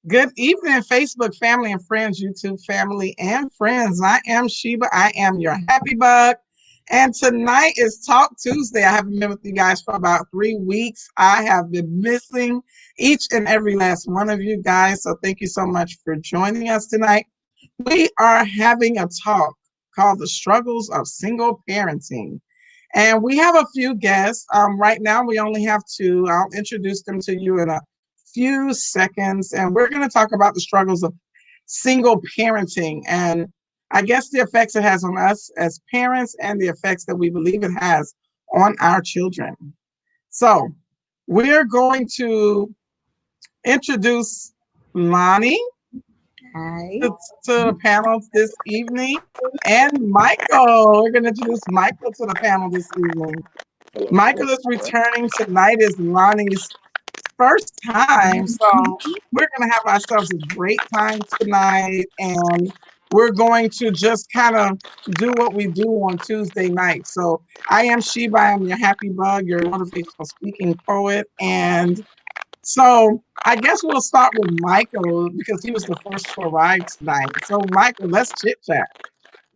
Good evening, Facebook family and friends, YouTube family and friends. I am Sheba. I am your happy bug. And tonight is Talk Tuesday. I haven't been with you guys for about 3 weeks. I have been missing each and every last one of you guys. So thank you so much for joining us tonight. We are having a talk called The Struggles of Single Parenting. And we have a few guests. Right now, we only have two. I'll introduce them to you in a few seconds. And we're going to talk about the struggles of single parenting and I guess the effects it has on us as parents and the effects that we believe it has on our children. So we're going to introduce Lonnie Hi. to the panel this evening and Michael. We're going to introduce Michael to the panel this evening. Michael is returning tonight is Lonnie's first time. So we're going to have ourselves a great time tonight. And we're going to just kind of do what we do on Tuesday night. So I am Sheba. I am your happy bug, your motivational speaking poet. And so I guess we'll start with Michael because he was the first to arrive tonight. So Michael, let's chit chat.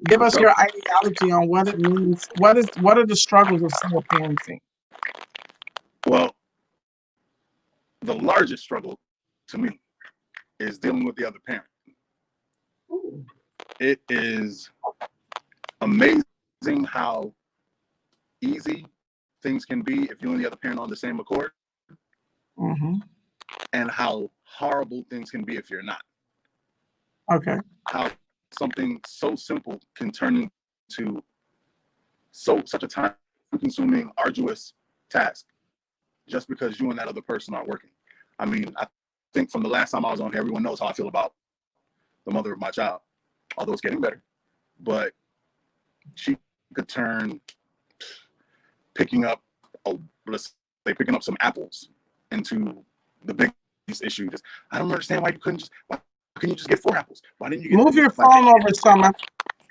Give us your ideology on what it means. What are the struggles of single parenting? Well, the largest struggle to me is dealing with the other parent. Ooh. It is amazing how easy things can be if you and the other parent are on the same accord, Mm-hmm. and how horrible things can be if you're not. Okay. How something so simple can turn into such a time-consuming, arduous task just because you and that other person aren't working. I mean, I think from the last time I was on here, everyone knows how I feel about the mother of my child, although it's getting better. But she could turn picking up, let's say, picking up some apples into the biggest issue. Just, I don't understand why why couldn't you just get 4 apples? Why didn't you get? Move your phone over, Summer.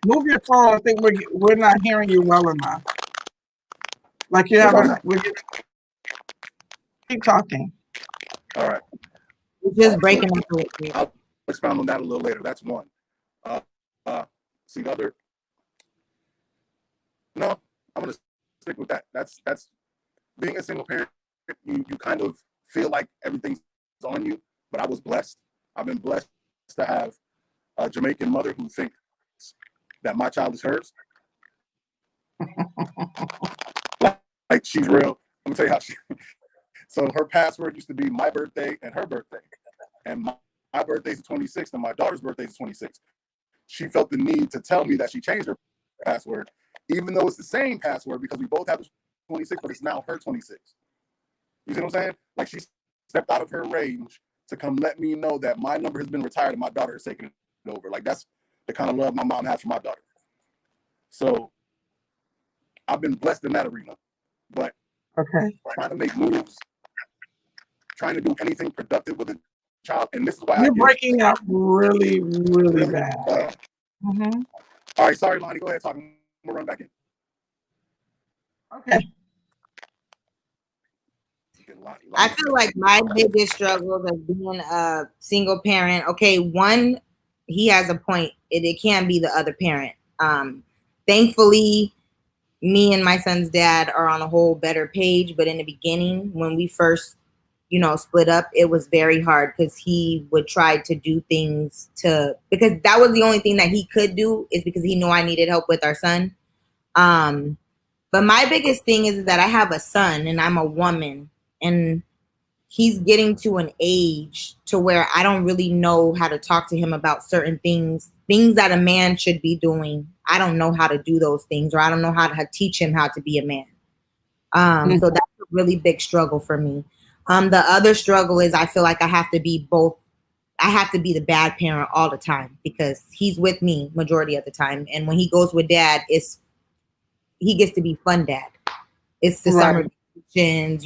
Move your phone. I think we're not hearing you well enough. Like you haven't. Keep talking. All right. You're just breaking up a little bit. I'll expound on that a little later. That's one. Uh, see the other. No, I'm gonna stick with that. That's being a single parent. You kind of feel like everything's on you. But I was blessed. I've been blessed to have a Jamaican mother who thinks that my child is hers. Like she's real. Let me tell you how she. So her password used to be my birthday and her birthday, and my birthday's the 26th and my daughter's birthday is 26th. She felt the need to tell me that she changed her password, even though it's the same password because we both have the 26, but it's now her 26. You see what I'm saying? Like she stepped out of her range to come let me know that my number has been retired and my daughter is taking it over. Like that's the kind of love my mom has for my daughter. So I've been blessed in that arena, but Okay. trying to make moves, trying to do anything productive with a child, and this is why You're breaking up really, really bad. Mm-hmm. All right, sorry, Lonnie. Go ahead, talk. I'm gonna run back in. Okay. I feel like my biggest struggles of being a single parent. Okay, one, he has a point. It can be the other parent. Thankfully, me and my son's dad are on a whole better page. But in the beginning, when we first, split up, it was very hard because he would try to do things because that was the only thing that he could do is because he knew I needed help with our son. But my biggest thing is that I have a son and I'm a woman and he's getting to an age to where I don't really know how to talk to him about certain things that a man should be doing. I don't know how to do those things, or I don't know how to teach him how to be a man. So that's a really big struggle for me. The other struggle is I feel like I have to be both. I have to be the bad parent all the time because he's with me majority of the time. And when he goes with dad, he gets to be fun dad. It's the summer vacations,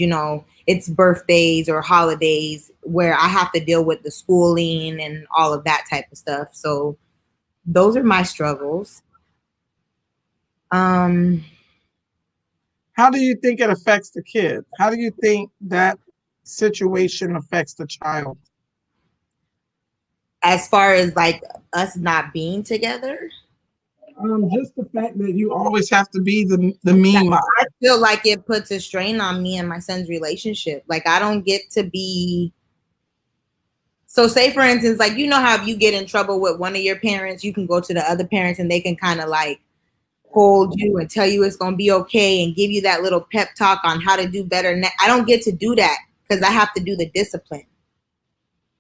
it's birthdays or holidays where I have to deal with the schooling and all of that type of stuff. So those are my struggles. How do you think it affects the kid? How do you think that situation affects the child? As far as like us not being together, Just the fact that you always have to be the mean mom. I feel like it puts a strain on me and my son's relationship. Like I don't get to be. So say for instance, like you know how if you get in trouble with one of your parents, you can go to the other parents and they can kind of like hold you and tell you it's gonna be okay and give you that little pep talk on how to do better. I don't get to do that because I have to do the discipline.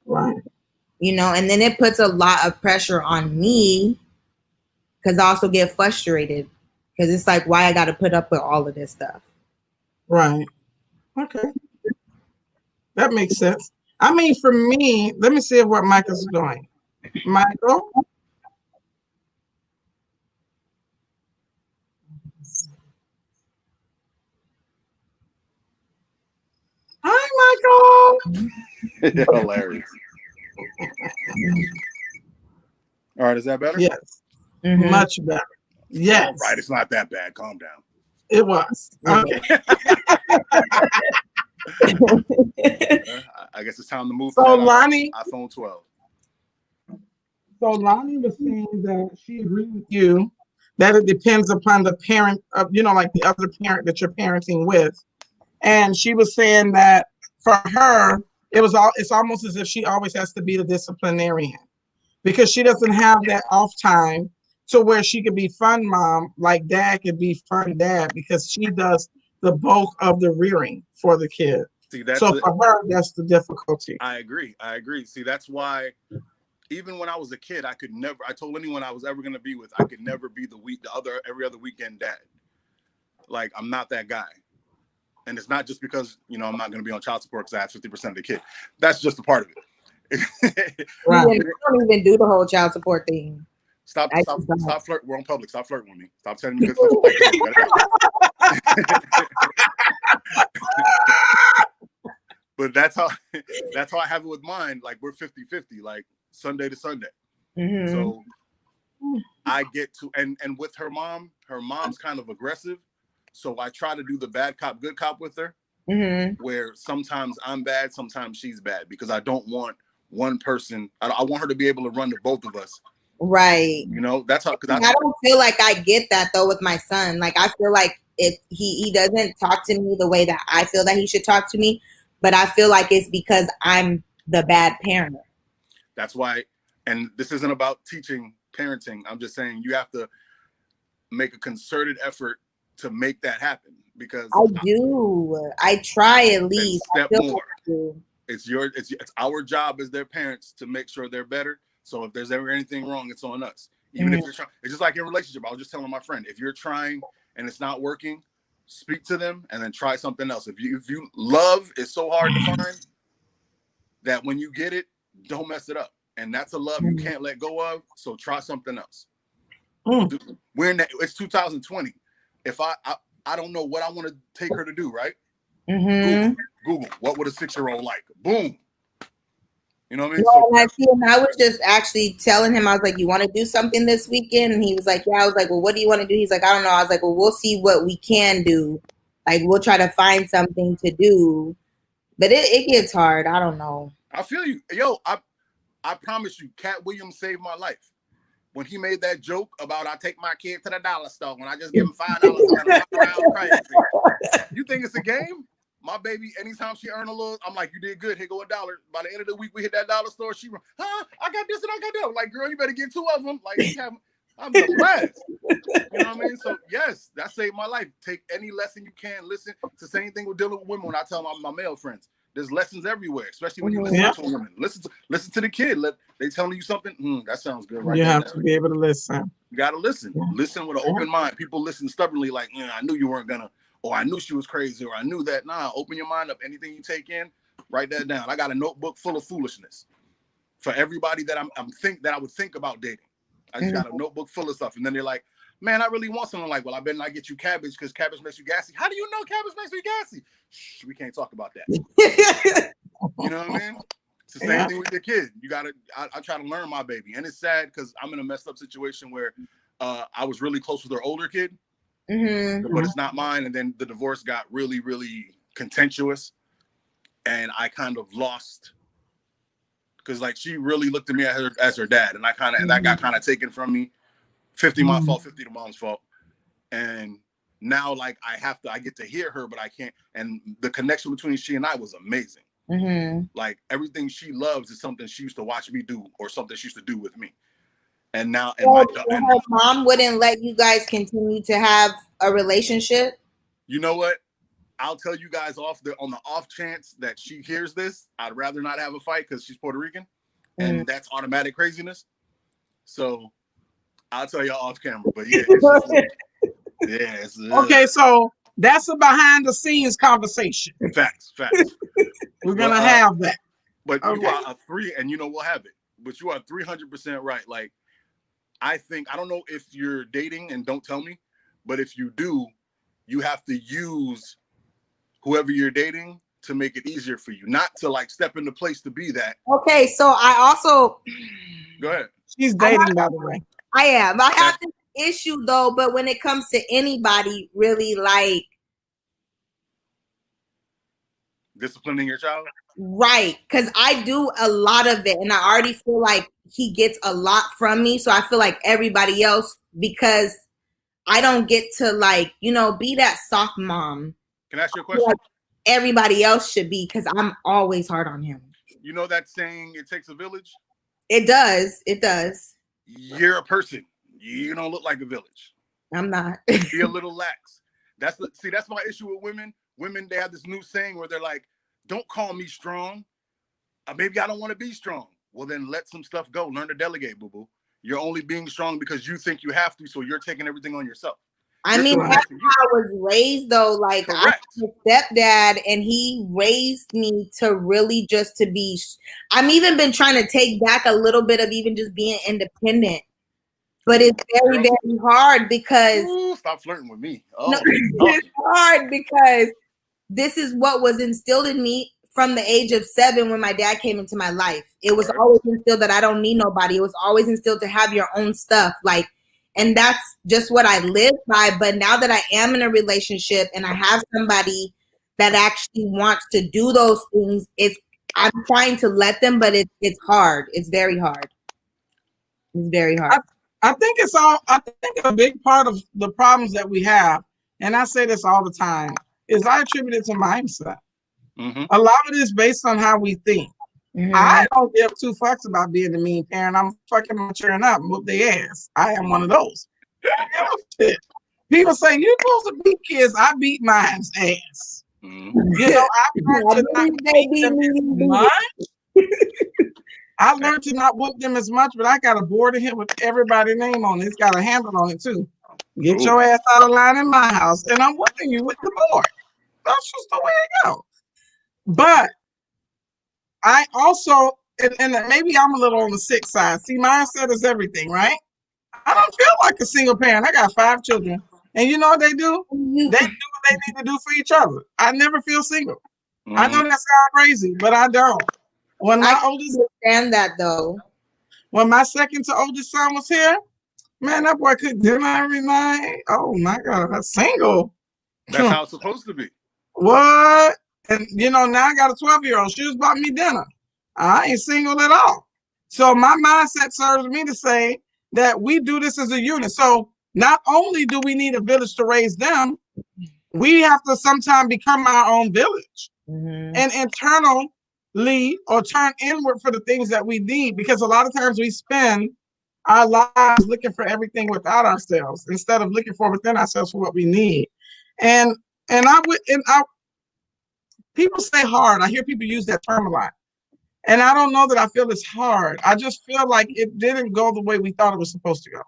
Right. You know, and then it puts a lot of pressure on me because I also get frustrated because it's like why I got to put up with all of this stuff. Right. Okay. That makes sense. I mean, for me, let me see what Michael's doing. Michael? Hi, Michael. Hilarious. All right, is that better? Yes. Mhm. Much better. Yes. All right, it's not that bad. Calm down. It was. Okay. I guess it's time to move So to that Lonnie, iPhone 12. so Lonnie was saying that she agreed with you that it depends upon the parent of, you know, like the other parent that you're parenting with. And she was saying that for her, it's almost as if she always has to be the disciplinarian because she doesn't have that off time to where she could be fun mom like dad could be fun dad because she does the bulk of the rearing for the kid. See, that's So for her, that's the difficulty. I agree. See, that's why even when I was a kid, I told anyone I was ever going to be with, I could never be every other weekend dad. Like, I'm not that guy. And it's not just because, you know, I'm not going to be on child support because I have 50% of the kid. That's just a part of it. Right. You don't even do the whole child support thing. Stop flirting. We're on public. Stop flirting with me. Stop telling me good stuff. But that's how I have it with mine. Like we're 50-50, like Sunday to Sunday. Mm-hmm. So I get to and with her mom's kind of aggressive. So I try to do the bad cop, good cop with her, Mm-hmm. where sometimes I'm bad, sometimes she's bad, because I don't want one person. I want her to be able to run to both of us. Right. You know, that's how. I don't feel like I get that though with my son. Like I feel like he doesn't talk to me the way that I feel that he should talk to me, but I feel like it's because I'm the bad parent. That's why, and this isn't about teaching parenting. I'm just saying you have to make a concerted effort to make that happen, because I try at least. Step more. It's our job as their parents to make sure they're better. So if there's ever anything wrong, it's on us. Even if you're trying, it's just like in a relationship. I was just telling my friend, if you're trying and it's not working, speak to them and then try something else. If you love is so hard to find that when you get it, don't mess it up. And that's a love you can't let go of. So try something else. It's 2020. If I don't know what I want to take her to do, right? Mm-hmm. Google, what would a 6-year-old like? Boom. You know what I mean? Well, I was just actually telling him, I was like, you want to do something this weekend? And he was like, yeah. I was like, well, what do you want to do? He's like, I don't know. I was like, well, we'll see what we can do. Like, we'll try to find something to do. But it gets hard. I don't know. I feel you. Yo, I promise you, Cat Williams saved my life. When he made that joke about I take my kid to the dollar store when I just give him $5 and run around crazy. You think it's a game? My baby, anytime she earn a little, I'm like, you did good. Here go $1. By the end of the week, we hit that dollar store. She run, I got this and I got that. I'm like, girl, you better get 2 of them. Like, I'm the best. You know what I mean? So yes, that saved my life. Take any lesson you can. Listen. It's the same thing with dealing with women. When I tell my male friends, there's lessons everywhere, especially when you listen to women. Listen to the kid. They telling you something. That sounds good, right? You have to be able to listen. You got to listen. Listen with an open mind. People listen stubbornly, like, I knew you weren't gonna, or I knew she was crazy, or I knew that. Nah, open your mind up. Anything you take in, write that down. I got a notebook full of foolishness for everybody that I would think about dating. I just got a notebook full of stuff, and then they're like, man, I really want something. Like, well, I better not get you cabbage because cabbage makes you gassy. How do you know cabbage makes me gassy? Shh, we can't talk about that. You know what I mean? It's the same thing with your kid. You gotta. I try to learn my baby, and it's sad because I'm in a messed up situation where I was really close with her older kid, but it's not mine. And then the divorce got really, really contentious, and I kind of lost because like she really looked at me as her dad, and I kind of and that got kind of taken from me. 50 my fault, 50 the mom's fault, and now like I get to hear her, but I can't. And the connection between she and I was amazing. Like everything she loves is something she used to watch me do, or something she used to do with me. And now, and her mom wouldn't let you guys continue to have a relationship. You know what? I'll tell you guys on the off chance that she hears this, I'd rather not have a fight because she's Puerto Rican, and that's automatic craziness. So I'll tell y'all off camera. But yeah, it's just, okay. So that's a behind the scenes conversation. Facts. We're gonna have that. But you are we'll have it. But you are 300% right. Like, I think, I don't know if you're dating, and don't tell me, but if you do, you have to use whoever you're dating to make it easier for you, not to like step into place to be that. Okay, so I also go ahead. She's dating, by the way. I am. I have this issue though, but when it comes to anybody, really like disciplining your child, right? Because I do a lot of it, and I already feel like he gets a lot from me. So I feel like everybody else, because I don't get to like, be that soft mom. Can I ask you a question? Like everybody else should be, because I'm always hard on him. You know that saying, it takes a village? It does. It does. You're a person. You don't look like a village. I'm not. Be a little lax. That's my issue with women. Women, they have this new saying where they're like, don't call me strong. Maybe I don't want to be strong. Well, then let some stuff go. Learn to delegate, boo-boo. You're only being strong because you think you have to, so you're taking everything on yourself. I mean, that's how I was raised, though. Like, I have a stepdad, and he raised me to really just to be. I'm even been trying to take back a little bit of even just being independent, but it's very, very hard because. Ooh, stop flirting with me. It's hard because this is what was instilled in me from the age of 7 when my dad came into my life. It was always instilled that I don't need nobody. It was always instilled to have your own stuff. Like, and that's just what I live by. But now that I am in a relationship and I have somebody that actually wants to do those things, I'm trying to let them, but it's hard. It's very hard. It's very hard. I think a big part of the problems that we have, and I say this all the time, is I attribute it to mindset. A lot of it is based on how we think. I don't give 2 fucks about being a mean parent. I'm fucking maturing up and whoop their ass. I am one of those. People say, you're supposed to beat kids. I beat mine's ass. I've learned to not beat them as much. I learned to not whoop them as much, but I got a board in here with everybody's name on it. It's got a handle on it, too. Get your ass out of line in my house, and I'm whooping you with the board. That's just the way it goes. But I also, and maybe I'm a little on the sick side. See, mindset is everything, right? I don't feel like a single parent. I got 5 children. And you know what they do? They do what they need to do for each other. I never feel single. I know that sounds crazy, but I don't. When my oldest understand that though. When my second to oldest son was here, man, that boy cooked dinner every night. Oh my God, that's single. That's how it's supposed to be. What? And now I got a 12-year-old. She just bought me dinner. I ain't single at all. So my mindset serves me to say that we do this as a unit. So not only do we need a village to raise them, we have to sometimes become our own village and internally or turn inward for the things that we need. Because a lot of times we spend our lives looking for everything without ourselves instead of looking for within ourselves for what we need. And people say hard. I hear people use that term a lot. And I don't know that I feel it's hard. I just feel like it didn't go the way we thought it was supposed to go.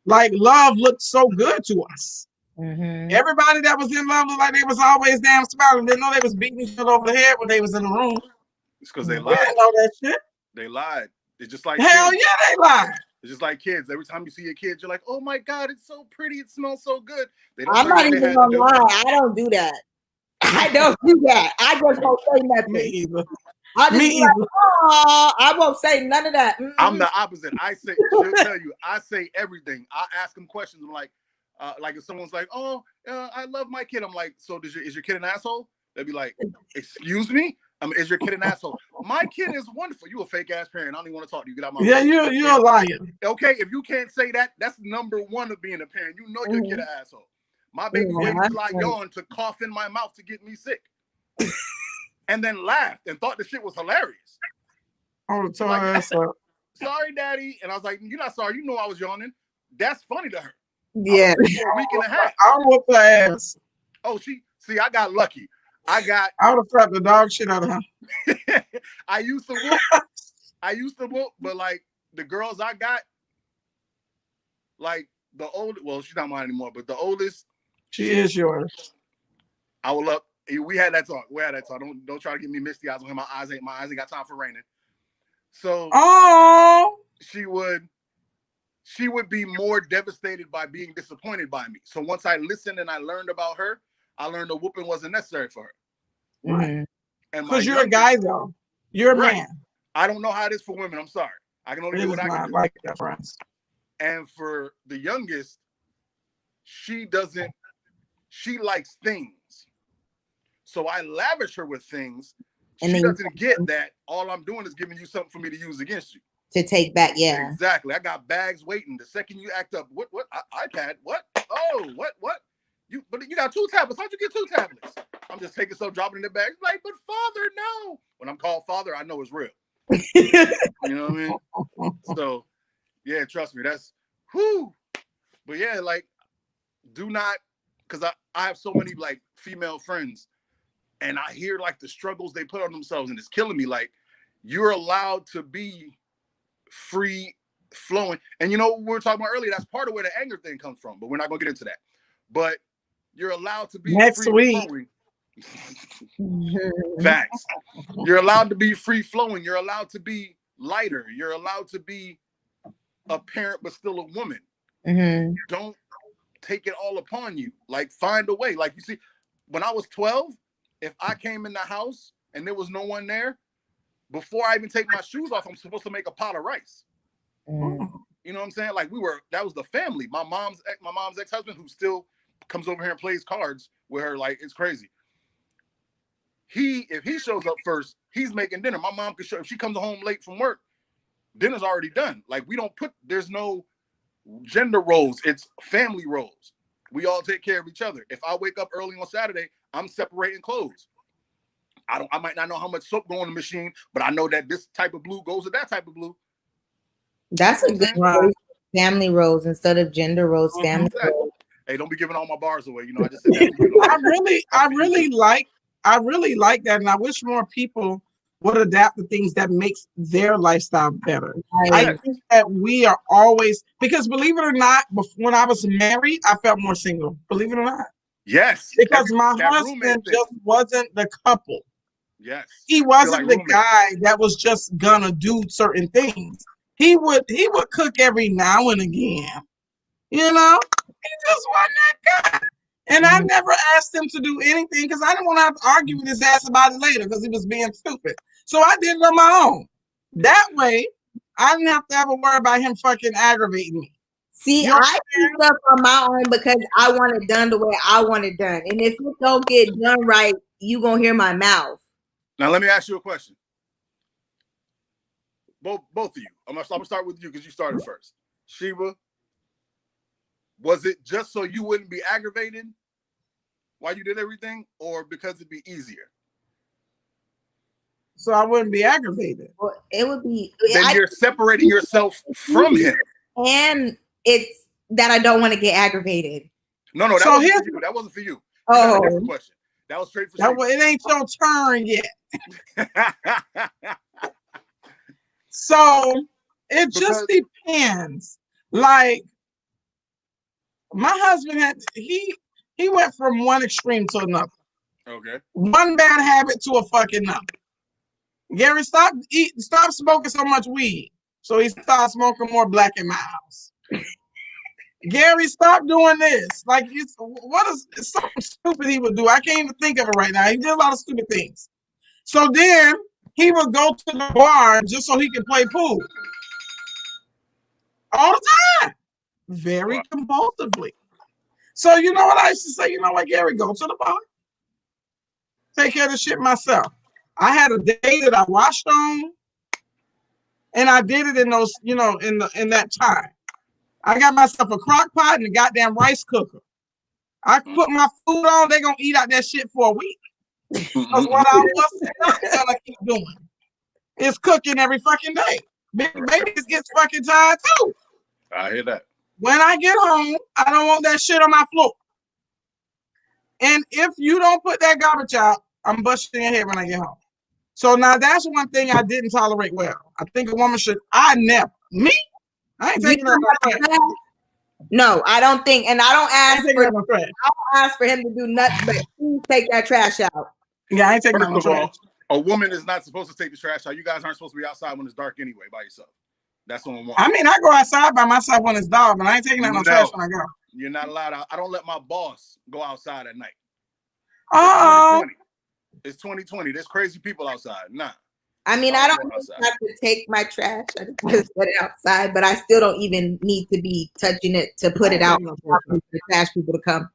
Like love looked so good to us. Everybody that was in love looked like they was always damn smiling. They didn't know they was beating each other over the head when they was in the room. It's because they lied. They didn't know that shit. They lied. It's just like hell kids. Yeah, they lied. It's just like kids. Every time you see a kid, you're like, oh my God, it's so pretty. It smells so good. I'm not even gonna lie. I don't do that. I don't do that. I just won't say nothing. Me either. I won't say none of that. I'm the opposite. She'll tell you, I say everything. I ask them questions. I'm like if someone's like, oh, I love my kid. I'm like, so is your kid an asshole? They'd be like, excuse me? Is your kid an asshole? My kid is wonderful. You a fake ass parent. I don't even want to talk to you. Get out my Yeah, face. you're a liar. Okay, if you can't say that, that's number one of being a parent. You know your kid an asshole. My baby waited till I yawned to cough in my mouth to get me sick. And then laughed and thought the shit was hilarious. Oh, like, sorry, daddy. And I was like, you're not sorry. You know I was yawning. That's funny to her. Yeah. For a week and a half. I whooped her ass. Oh, I got lucky. I would have slapped the dog shit out of her. I used to whoop, but like the girls I got, like the old, well, she's not mine anymore, but the oldest. She is yours. I will up. We had that talk. Don't try to get me misty eyes on him. My eyes ain't got time for raining. So she would be more devastated by being disappointed by me. So once I listened and I learned about her, I learned the whooping wasn't necessary for her. Right. Because you're a guy though. You're a man. I don't know how it is for women. I'm sorry. I can only do what I can do. Like that, friends. And for the youngest, she likes things. So I lavish her with things. And she doesn't get that all I'm doing is giving you something for me to use against you. To take back, yeah. Exactly. I got bags waiting. The second you act up, what? iPad? What? Oh, what? But you got 2 tablets. How'd you get 2 tablets? I'm just taking stuff, dropping in the bag. Like, but father, no. When I'm called father, I know it's real. You know what I mean? So, yeah, trust me. That's whoo. But yeah, like, do not, because I have so many like female friends, and I hear like the struggles they put on themselves, and it's killing me. Like, you're allowed to be free flowing. And you know what we were talking about earlier? That's part of where the anger thing comes from, but we're not gonna get into that. But you're allowed to be next free week. Flowing. Facts. You're allowed to be free flowing. You're allowed to be lighter. You're allowed to be a parent, but still a woman. Mm-hmm. Don't take it all upon you. Like, find a way. Like, you see, when I was 12, if I came in the house and there was no one there, before I even take my shoes off, I'm supposed to make a pot of rice. Mm. You know what I'm saying? Like, that was the family. My mom's ex-husband, who still comes over here and plays cards with her, like, it's crazy. If he shows up first, he's making dinner. My mom could show, if she comes home late from work, dinner's already done. Like, there's no gender roles. It's family roles. We all take care of each other. If I wake up early on Saturday, I'm separating clothes. I might not know how much soap go in the machine, but I know that this type of blue goes with that type of blue. That's a good family roles instead of gender roles. Family roles. Hey, don't be giving all my bars away. You know, I just said that. I really like that, and I wish more people would adapt the things that makes their lifestyle better. Right. I think that we are always, because believe it or not, when I was married, I felt more single. Believe it or not. Yes. Because my husband just wasn't the couple. Yes. He wasn't the guy that was just gonna do certain things. He would cook every now and again. You know, he just wasn't that guy. And I never asked him to do anything because I didn't want to have to argue with his ass about it later because he was being stupid. So I did it on my own. That way, I didn't have to ever worry about him fucking aggravating me. See, I picked up on my own because I want it done the way I want it done. And if it don't get done right, you gonna hear my mouth. Now let me ask you a question. Both of you. I'm gonna start with you because you started first. Sheba, was it just so you wouldn't be aggravated while you did everything, or because it'd be easier? So I wouldn't be aggravated. Well, it would be. Then you're separating yourself from him. And it's that I don't want to get aggravated. No, that wasn't for you. That wasn't for you. Oh, different question. That was straight for you. It ain't your turn yet. So it just depends. Like, my husband he went from one extreme to another. Okay. One bad habit to a fucking another. Gary, stop smoking so much weed. So he started smoking more black in my house. Gary, stop doing this. Like, it's something stupid he would do? I can't even think of it right now. He did a lot of stupid things. So then he would go to the bar just so he could play pool. All the time. Very compulsively. So you know what I used to say? You know what, Gary, go to the bar. Take care of the shit myself. I had a day that I washed on, and I did it in those, in that time. I got myself a crock pot and a goddamn rice cooker. I put my food on, they're gonna eat out that shit for a week. Because what I was not gonna keep doing is cooking every fucking day. Babies gets fucking tired too. I hear that. When I get home, I don't want that shit on my floor. And if you don't put that garbage out, I'm busting your head when I get home. So now that's one thing I didn't tolerate well. I think a woman should, I ain't taking that no trash. No, I don't think, and I don't I ask for him to do nothing, but please take that trash out. Yeah, I ain't taking that no trash. A woman is not supposed to take the trash out. You guys aren't supposed to be outside when it's dark anyway by yourself. That's what I want. I mean, I go outside by myself when it's dark, but I ain't taking that no trash when I go. You're not allowed out. I don't let my boss go outside at night. It's 2020. There's crazy people outside. Nah. I mean, I don't have to take my trash. I just put it outside, but I still don't even need to be touching it to put it out for the trash people to come.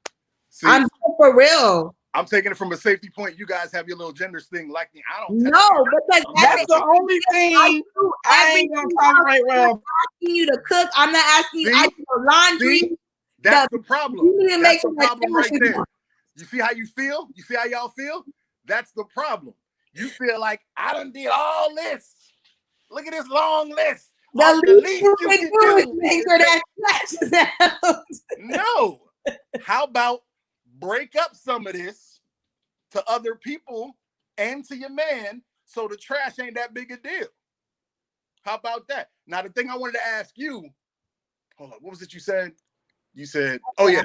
See, I'm for real. I'm taking it from a safety point. You guys have your little gender thing like me. I don't. No, because that's the only thing I ain't gonna tolerate. Well, I'm asking you to cook. I'm not asking you. I do laundry. See? That's the problem. That's the problem right there. You see how you feel? You see how y'all feel? That's the problem. You feel like I done did all this. Look at this long list. The least you can do is make sure that trash is out. No. How about break up some of this to other people and to your man so the trash ain't that big a deal? How about that? Now, the thing I wanted to ask you, hold on, what was it you said? You said, oh, yeah.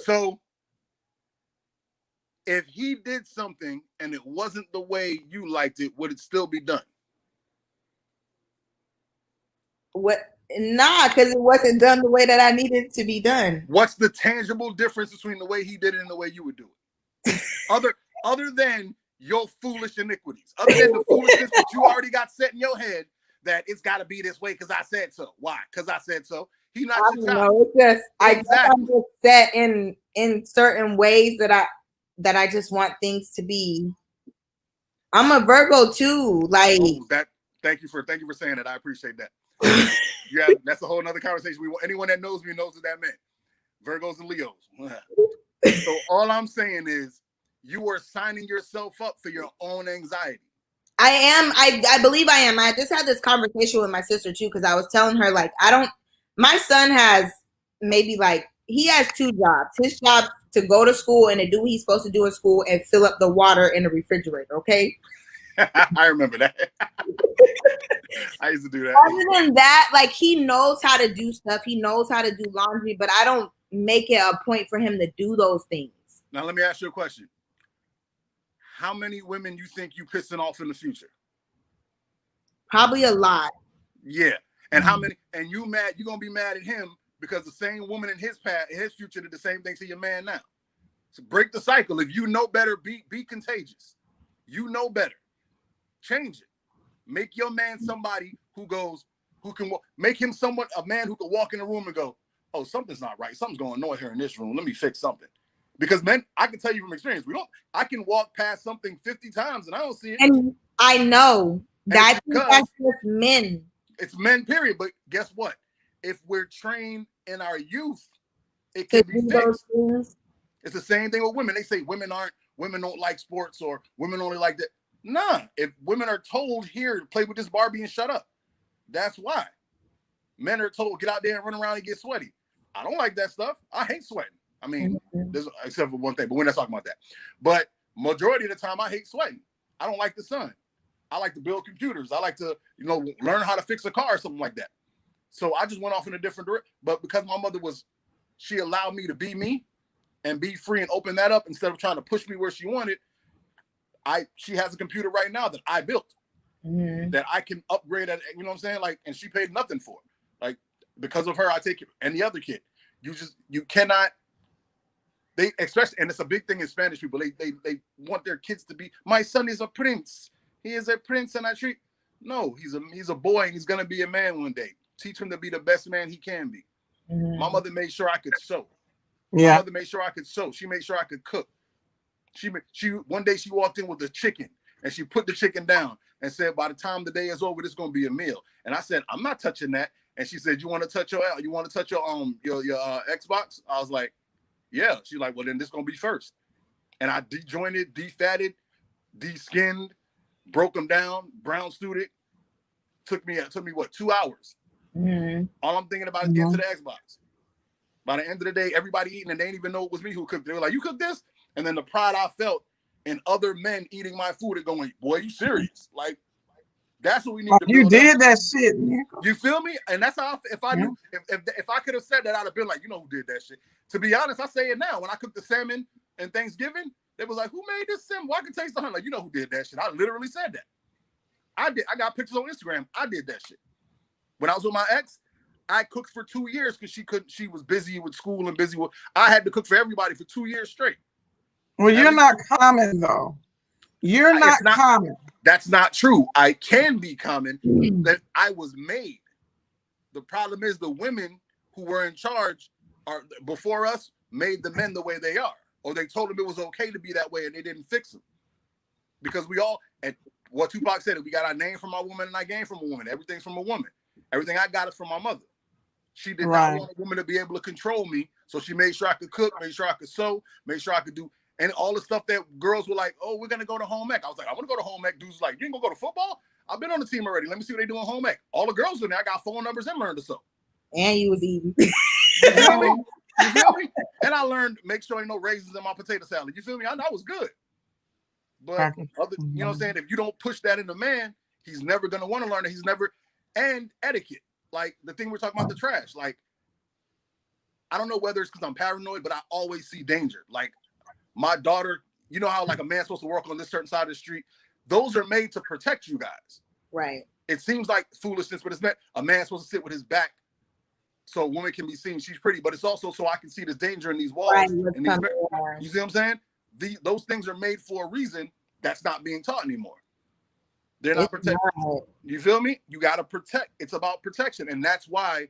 So if he did something and it wasn't the way you liked it, would it still be done? What? Nah, because it wasn't done the way that I needed it to be done. What's the tangible difference between the way he did it and the way you would do it? other than your foolish iniquities, other than the foolishness that you already got set in your head that it's got to be this way because I said so. Why? Because I said so. He not your child. No, it's just I'm just set in certain ways that I just want things to be. I'm a Virgo too. Like Thank you for saying that. I appreciate that. Yeah, that's a whole nother conversation. Anyone that knows me knows what that meant. Virgos and Leos. So all I'm saying is you are signing yourself up for your own anxiety. I am. I believe I am. I just had this conversation with my sister too, because I was telling her, like, my son has he has 2 jobs. His job to go to school and to do what he's supposed to do in school and fill up the water in the refrigerator. Okay. I remember that. I used to do that. Other than that, like, he knows how to do stuff. He knows how to do laundry, but I don't make it a point for him to do those things. Now, let me ask you a question. How many women you think you pissing off in the future? Probably a lot. Yeah. And how many, and you're going to be mad at him because the same woman in his future did the same thing to your man now. So break the cycle. If you know better, be contagious. You know better. Change it. Make your man somebody make him a man who can walk in the room and go, oh, something's not right. Something's going on here in this room. Let me fix something. Because men, I can tell you from experience, I can walk past something 50 times and I don't see it. And I know that's just men. It's men, period. But guess what? If we're trained in our youth, it can be fixed. It's the same thing with women. They say women don't like sports or women only like that. Nah, if women are told here, play with this Barbie and shut up. That's why. Men are told, get out there and run around and get sweaty. I don't like that stuff. I hate sweating. I mean, except for one thing, but we're not talking about that. But majority of the time, I hate sweating. I don't like the sun. I like to build computers. I like to, learn how to fix a car or something like that. So I just went off in a different direction. But because my mother she allowed me to be me and be free and open that up instead of trying to push me where she wanted. She has a computer right now that I built that I can upgrade at, you know what I'm saying? Like, and she paid nothing for it. Like, because of her, I take it. And the other kid, you cannot, especially, and it's a big thing in Spanish people, they want their kids to be, my son is a prince. He is a prince and no, he's a boy and he's going to be a man one day. Teach him to be the best man he can be. My mother made sure I could sew. Yeah. My mother made sure I could sew. She made sure I could cook. She one day she walked in with a chicken and she put the chicken down and said, by the time the day is over, this is gonna be a meal. And I said, I'm not touching that. And she said, you want to touch your Xbox? I was like, yeah. She's like, well, then this gonna be first. And I dejointed, defatted, de-skinned, broke them down, brown stewed it. Took me what, 2 hours. Mm-hmm. All I'm thinking about is getting to the Xbox. By the end of the day, everybody eating, and they didn't even know it was me who cooked it. They were like, you cooked this? And then the pride I felt in other men eating my food and going, boy, you serious? Like, that's what we need to build. You did that shit, man. You feel me? And that's how, if I knew, if I could have said that, I'd have been like, you know who did that shit. To be honest, I say it now. When I cooked the salmon and Thanksgiving, they was like, who made this salmon? Well, I can taste the honey. Like, you know who did that shit. I literally said that. I did. I got pictures on Instagram. I did that shit. When I was with my ex, I cooked for 2 years because she was busy with school and busy with, I had to cook for everybody for 2 years straight. Well, you're not common though. You're not common. That's not true. I can be common. That I was made. The problem is the women who were in charge before us made the men the way they are, or they told them it was okay to be that way and they didn't fix them. Because we all, and what Tupac said, we got our name from our woman and our game from a woman. Everything's from a woman. Everything I got is from my mother. She did not want a woman to be able to control me, so she made sure I could cook, made sure I could sew, made sure I could do, and all the stuff that girls were like, oh, we're going to go to home ec. I was like, I want to go to home ec. Dudes like, you ain't going to go to football? I've been on the team already. Let me see what they do on home ec. All the girls in there, I got phone numbers and learned to sew. And you was eating. You feel me? You feel me? And I learned, make sure ain't no raisins in my potato salad. You feel me? I know I was good. But, you know what I'm saying? If you don't push that in the man, he's never going to want to learn it. He's never, and etiquette. Like the thing we're talking about, the trash. Like, I don't know whether it's because I'm paranoid, but I always see danger. Like my daughter, you know how like a man's supposed to walk on this certain side of the street? Those are made to protect you guys. Right. It seems like foolishness, but it's not. A man's supposed to sit with his back so a woman can be seen she's pretty, but it's also so I can see the danger in these walls. Right. And you see what I'm saying? Those things are made for a reason that's not being taught anymore. They're not protected. You feel me? You got to protect. It's about protection. And that's why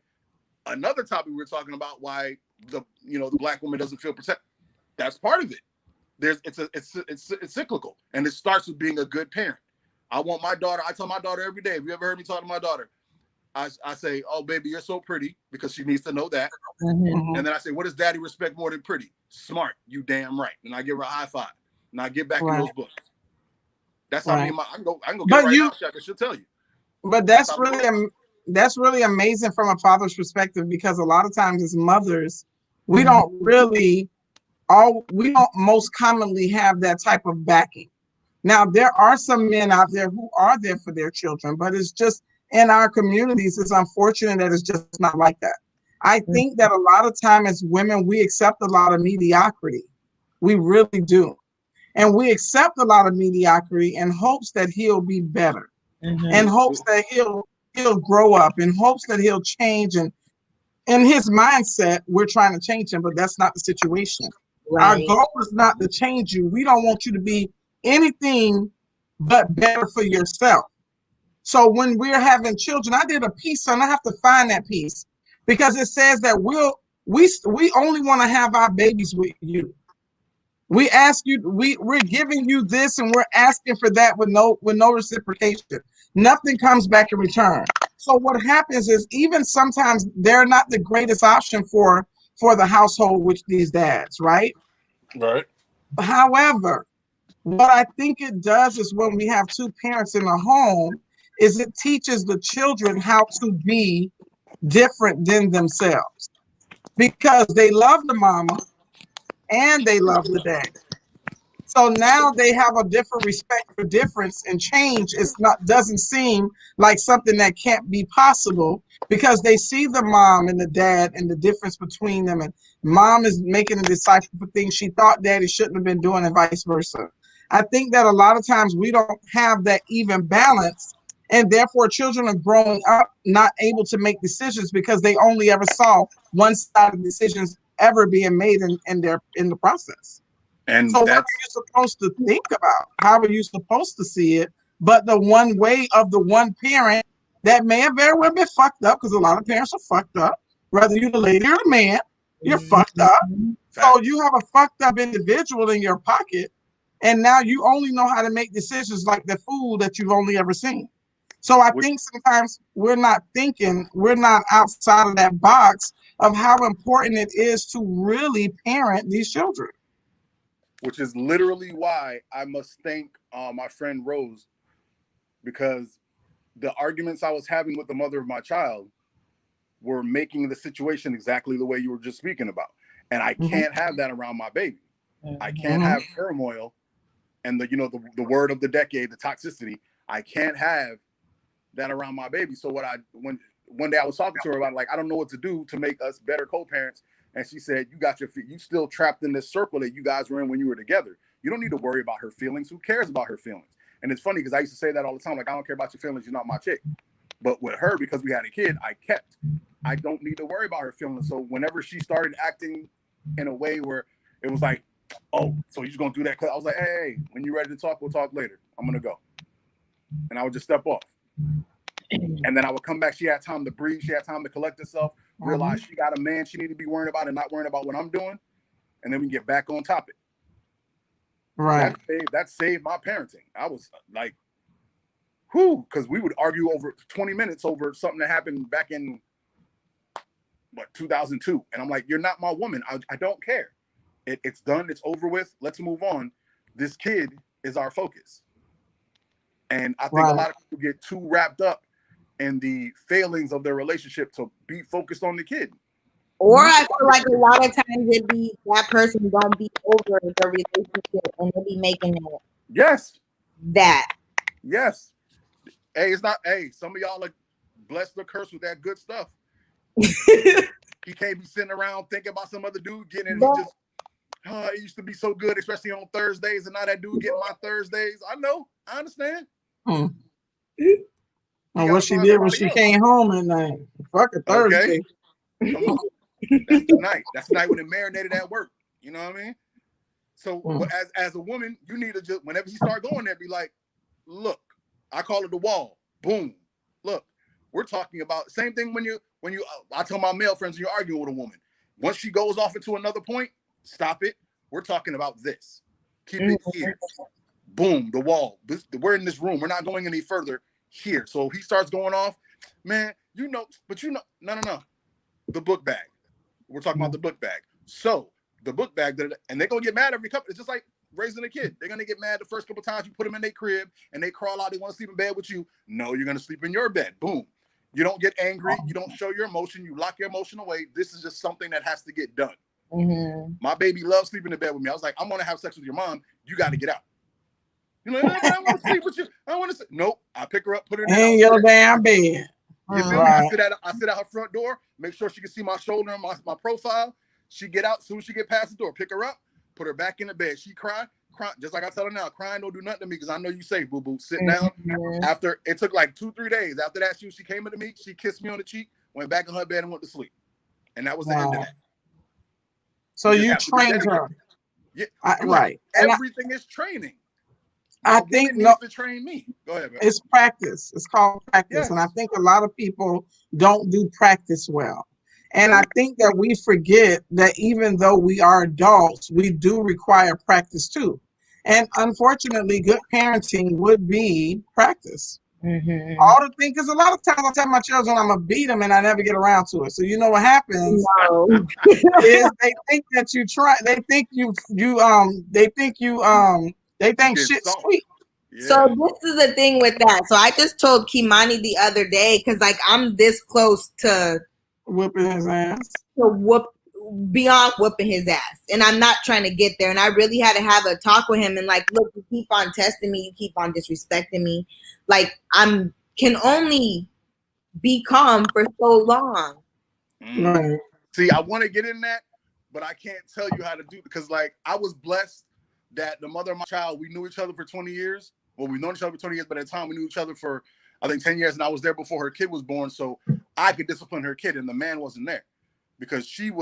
another topic we were talking about, why the black woman doesn't feel protected. That's part of it. It's cyclical, and it starts with being a good parent. I want my daughter. I tell my daughter every day. Have you ever heard me talk to my daughter? I say, "Oh, baby, you're so pretty," because she needs to know that. Mm-hmm. And then I say, "What does daddy respect more than pretty? Smart. You damn right." And I give her a high five, and I get back in those books. That's how me and I can go get right now, Shaka. She'll tell you. But that's really amazing from a father's perspective, because a lot of times as mothers, we don't most commonly have that type of backing. Now, there are some men out there who are there for their children, but it's just in our communities, it's unfortunate that it's just not like that. I think that a lot of time as women, we accept a lot of mediocrity. We really do. And we accept a lot of mediocrity in hopes that he'll be better, in hopes that he'll grow up, in hopes that he'll change. And in his mindset, we're trying to change him, but that's not the situation. Right. Our goal is not to change you. We don't want you to be anything but better for yourself. So when we're having children, I did a piece and I have to find that piece, because it says that we only want to have our babies with you. We ask you, we're giving you this and we're asking for that with no reciprocation. Nothing comes back in return. So what happens is, even sometimes they're not the greatest option for the household with these dads, right? Right. However, what I think it does is, when we have two parents in a home, is it teaches the children how to be different than themselves, because they love the mama and they love the dad. So now they have a different respect for difference, and change doesn't seem like something that can't be possible, because they see the mom and the dad and the difference between them, and mom is making a disciple for things she thought daddy shouldn't have been doing, and vice versa. I think that a lot of times we don't have that even balance, and therefore children are growing up not able to make decisions because they only ever saw one side of decisions ever being made in the process. And so what are you supposed to think about? How are you supposed to see it? But the one way of the one parent that may have very well been fucked up, because a lot of parents are fucked up, whether you're the lady or the man, you're fucked up. So you have a fucked up individual in your pocket And now you only know how to make decisions like the food that you've only ever seen. So I think sometimes we're not outside of that box of how important it is to really parent these children. Which is literally why I must thank my friend Rose, because the arguments I was having with the mother of my child were making the situation exactly the way you were just speaking about. And I can't have that around my baby. I can't have turmoil and the word of the decade, the toxicity. I can't have that around my baby. So when one day I was talking to her about, like, I don't know what to do to make us better co-parents. And she said, you still trapped in this circle that you guys were in when you were together. You don't need to worry about her feelings. Who cares about her feelings? And it's funny because I used to say that all the time. Like, I don't care about your feelings. You're not my chick. But with her, because we had a kid, I don't need to worry about her feelings. So whenever she started acting in a way where it was like, oh, so you're just going to do that? I was like, hey, when you're ready to talk, we'll talk later. I'm going to go. And I would just step off. And then I would come back. She had time to breathe. She had time to collect herself, realize she got a man she needed to be worrying about and not worrying about what I'm doing. And then we get back on topic. Right. That saved my parenting. I was like, whew, because we would argue over 20 minutes over something that happened back in 2002. And I'm like, you're not my woman. I don't care. It's done. It's over with. Let's move on. This kid is our focus. And I think a lot of people get too wrapped up in the failings of their relationship to be focused on the kid. Or I feel like a lot of times it be that person don't be over the relationship and they be making it. Yes. That. Yes. Hey, it's not. Hey, some of y'all are blessed or cursed with that good stuff. He can't be sitting around thinking about some other dude getting it. He just, it used to be so good, especially on Thursdays, and now that dude getting my Thursdays. I know. I understand. And what she did when she came home at night. Fuck a Thursday. Okay. Come on. That's the night. That's the night when it marinated at work. You know what I mean? So as a woman, you need to just, whenever you start going there, be like, look, I call it the wall. Boom. Look, we're talking about same thing when you I tell my male friends when you're arguing with a woman. Once she goes off into another point, stop it. We're talking about this. Keep it here. Boom, the wall. We're in this room. We're not going any further here. So if he starts going off, man, no. The book bag. We're talking about the book bag. So the book bag, and they're going to get mad every couple. It's just like raising a kid. They're going to get mad the first couple times you put them in their crib and they crawl out. They want to sleep in bed with you. No, you're going to sleep in your bed. Boom. You don't get angry. You don't show your emotion. You lock your emotion away. This is just something that has to get done. My baby loves sleeping in bed with me. I was like, I'm going to have sex with your mom. You got to get out. You're like, I want to sleep with you. I want to sleep. Nope. I pick her up, put her in your damn bed. You feel me? I sit at her front door, make sure she can see my shoulder and my profile. She get out, soon as she get past the door, pick her up, put her back in the bed. She cry, just like I tell her now, crying don't do nothing to me because I know you safe, boo-boo. Sit down. After, it took like 2-3 days. After that, she came into me, she kissed me on the cheek, went back in her bed and went to sleep. And that was the end of that. So you trained her. Yeah, right. Everything is training. I think needs to train me. Go ahead, man. It's practice. It's called practice. Yes. And I think a lot of people don't do practice well. And I think that we forget that even though we are adults, we do require practice too. And unfortunately, good parenting would be practice. All the thing, because a lot of times I tell my children I'm gonna beat them and I never get around to it. So you know what happens is they think that you try. They think shit's sweet. Yeah. So this is the thing with that. So I just told Kimani the other day because like I'm this close to whooping his ass. Beyond whooping his ass, and I'm not trying to get there. And I really had to have a talk with him and like, look, you keep on testing me, you keep on disrespecting me. Like can only be calm for so long. Right. See, I want to get in that, but I can't tell you how to do it because like I was blessed that the mother of my child, we knew each other for 20 years. Well, we've known each other for 20 years, but at the time we knew each other for I think 10 years, and I was there before her kid was born, so I could discipline her kid, and the man wasn't there because she's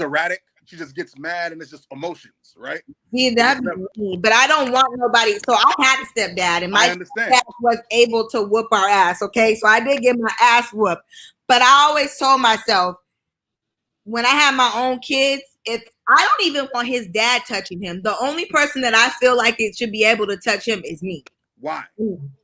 erratic. She just gets mad and it's just emotions, right? Yeah, that'd be me. But I don't want nobody. So I had a stepdad, and my stepdad was able to whoop our ass. Okay, so I did get my ass whooped. But I always told myself, when I have my own kids, if I don't even want his dad touching him. The only person that I feel like it should be able to touch him is me. Why?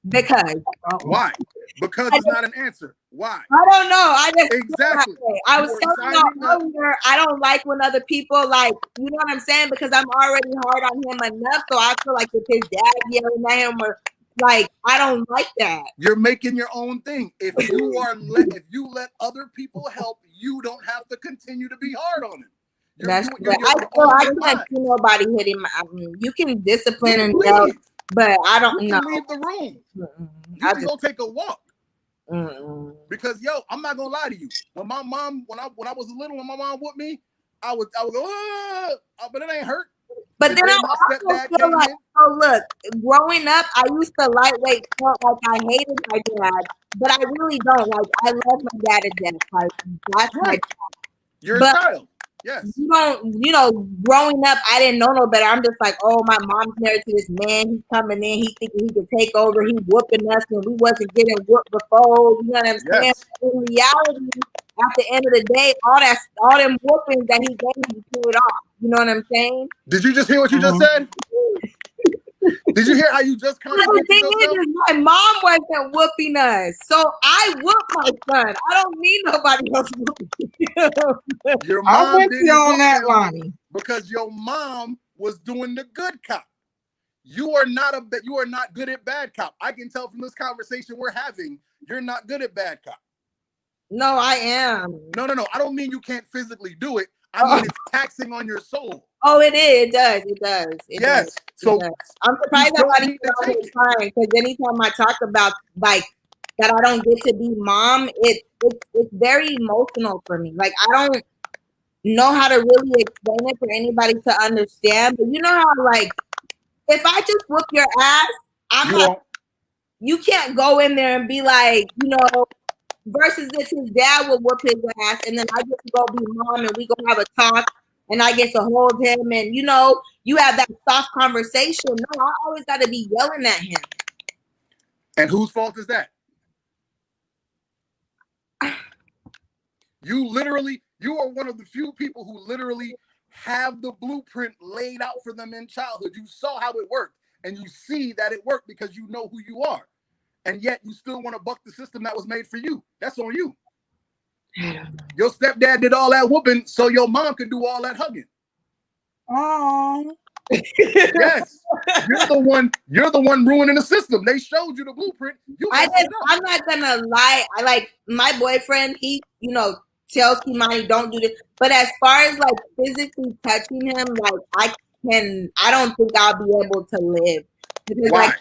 Because Why? Because it's not an answer. Why? I don't know. I just Exactly. I was telling y'all earlier, I don't like when other people like, you know what I'm saying? Because I'm already hard on him enough. So I feel like if his dad yelling at him or like, I don't like that. You're making your own thing. If you let other people help, you don't have to continue to be hard on him. I can't see nobody hitting my. You can discipline and yell, but I don't know. Leave the room. You can go take a walk. Because I'm not gonna lie to you. When my mom, when I was little, when my mom whooped me, I would go, but it ain't hurt. But then I also feel like, so look, growing up, I used to lightweight felt like I hated my dad, but I really don't. Like I love my dad to death. Like that's my dad. You're a child. Yes. You know, growing up, I didn't know no better. I'm just like, oh, my mom's married to this man. He's coming in. He thinking he could take over. He whooping us, and we wasn't getting whooped before. You know what I'm saying? Yes. In reality, at the end of the day, all them whoopings that he gave you threw it off. You know what I'm saying? Did you just hear what you just said? Did you hear how you just the thing is, my mom wasn't whooping us, so I whooped my son. I don't need nobody else whooping him. Your mom I'm with you on that, Lonnie. Because your mom was doing the good cop. You are not good at bad cop. I can tell from this conversation we're having, you're not good at bad cop. No, I am. No. I don't mean you can't physically do it. I mean it's taxing on your soul. Oh, it is. It does. Yes. So I'm surprised nobody is crying because anytime I talk about like that, I don't get to be mom. It's very emotional for me. Like I don't know how to really explain it for anybody to understand. But you know how like if I just whoop your ass, you can't go in there and be like, you know. Versus if his dad would whoop his ass, and then I get to go be mom, and we go have a talk, and I get to hold him, and you know, you have that soft conversation. No, I always got to be yelling at him. And whose fault is that? You are one of the few people who literally have the blueprint laid out for them in childhood. You saw how it worked, and you see that it worked because you know who you are. And yet you still want to buck the system that was made for you. That's on you. Your stepdad did all that whooping so your mom could do all that hugging. Oh. Yes. You're the one ruining the system. They showed you the blueprint. I'm not gonna lie. I like my boyfriend, he, you know, tells Kimani don't do this. But as far as like physically touching him, like I don't think I'll be able to live. Because why?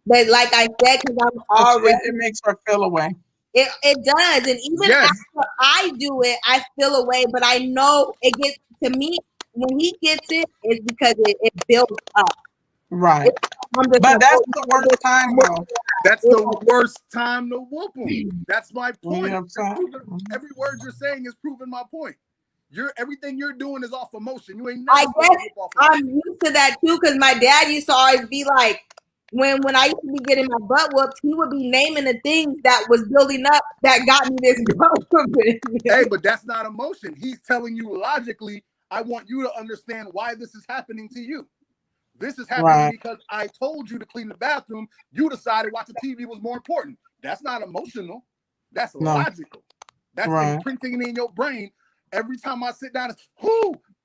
But like I said, because I'm already, it makes her feel away. It does, and even after I do it, I feel away. But I know it gets to me when he gets it. It's because it builds up. Right. But that's the worst time, though. That's the worst time to whoop him. That's my point. Every word you're saying is proving my point. Everything you're doing is off emotion. You ain't. I guess I'm used to that too, because my dad used to always be like. When I used to be getting my butt whooped, he would be naming the things that was building up that got me this butt whooping. Hey, but that's not emotion. He's telling you logically, I want you to understand why this is happening to you. This is happening because I told you to clean the bathroom. You decided watching TV was more important. That's not emotional. That's logical. That's imprinting in your brain. Every time I sit down, it's,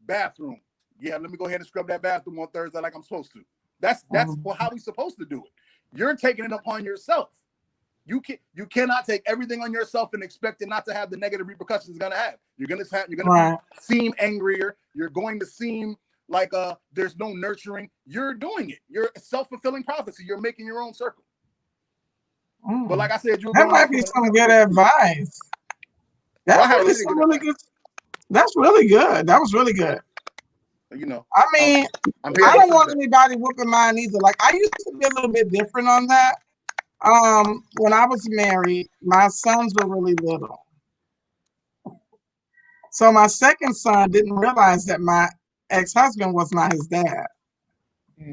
bathroom. Yeah, let me go ahead and scrub that bathroom on Thursday like I'm supposed to. That's how we're supposed to do it. You're taking it upon yourself. You cannot take everything on yourself and expect it not to have the negative repercussions it's gonna have. You're gonna seem angrier. You're going to seem like there's no nurturing. You're doing it. You're a self-fulfilling prophecy. You're making your own circle. But like I said, that might be some good advice. That's really good. That's really good. That was really good. You know, I mean, I don't want anybody whooping mine either. Like I used to be a little bit different on that. When I was married, my sons were really little. So my second son didn't realize that my ex-husband was not his dad.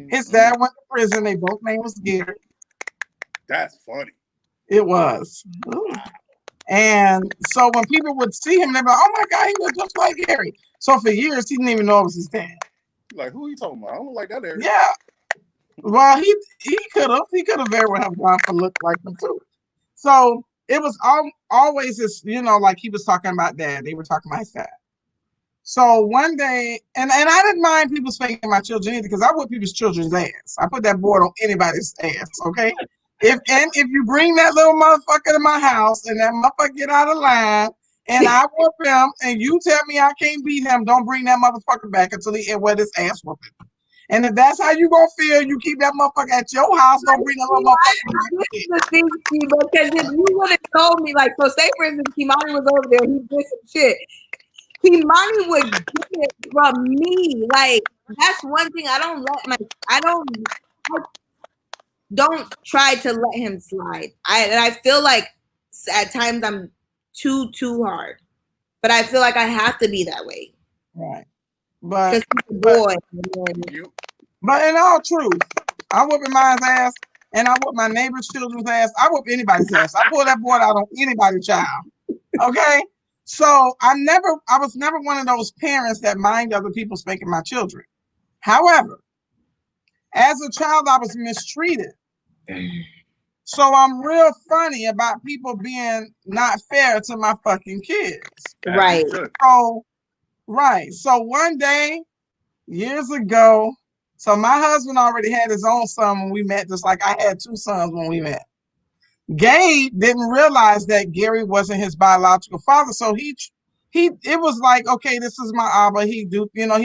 His dad went to prison. They both name was Gary. That's funny. It was. And so when people would see him, they'd be like, oh my God, he was just like Gary. So for years, he didn't even know it was his dad. Like, who are you talking about? I don't like that area. Yeah. Well, he could have very well have gone for look like him too. So it was always this, like he was talking about dad. They were talking about his dad. So one day, and I didn't mind people spanking my children either, because I whip people's children's ass. I put that board on anybody's ass, okay? If you bring that little motherfucker to my house and that motherfucker get out of line and I whoop him and you tell me I can't beat him, don't bring that motherfucker back until he wet his ass whooping. And if that's how you gonna feel, you keep that motherfucker at your house, don't bring that little motherfucker back. This is the thing, because if you would have told me, like, so say for instance, Kimani was over there, he did some shit. Kimani would get it from me. Like, that's one thing I don't try to let him slide. I feel like at times I'm too hard, but I feel like I have to be that way. Right. But he's a boy. But in all truth, I whooping my ass and I whoop my neighbor's children's ass. I whoop anybody's ass. I pull that board out on anybody's child. Okay? So I was never one of those parents that mind other people spanking my children. However, as a child, I was mistreated. So I'm real funny about people being not fair to my fucking kids. Right. So one day, years ago, so my husband already had his own son when we met, just like I had two sons when we met. Gabe didn't realize that Gary wasn't his biological father, so it was like, okay, this is my Abba. He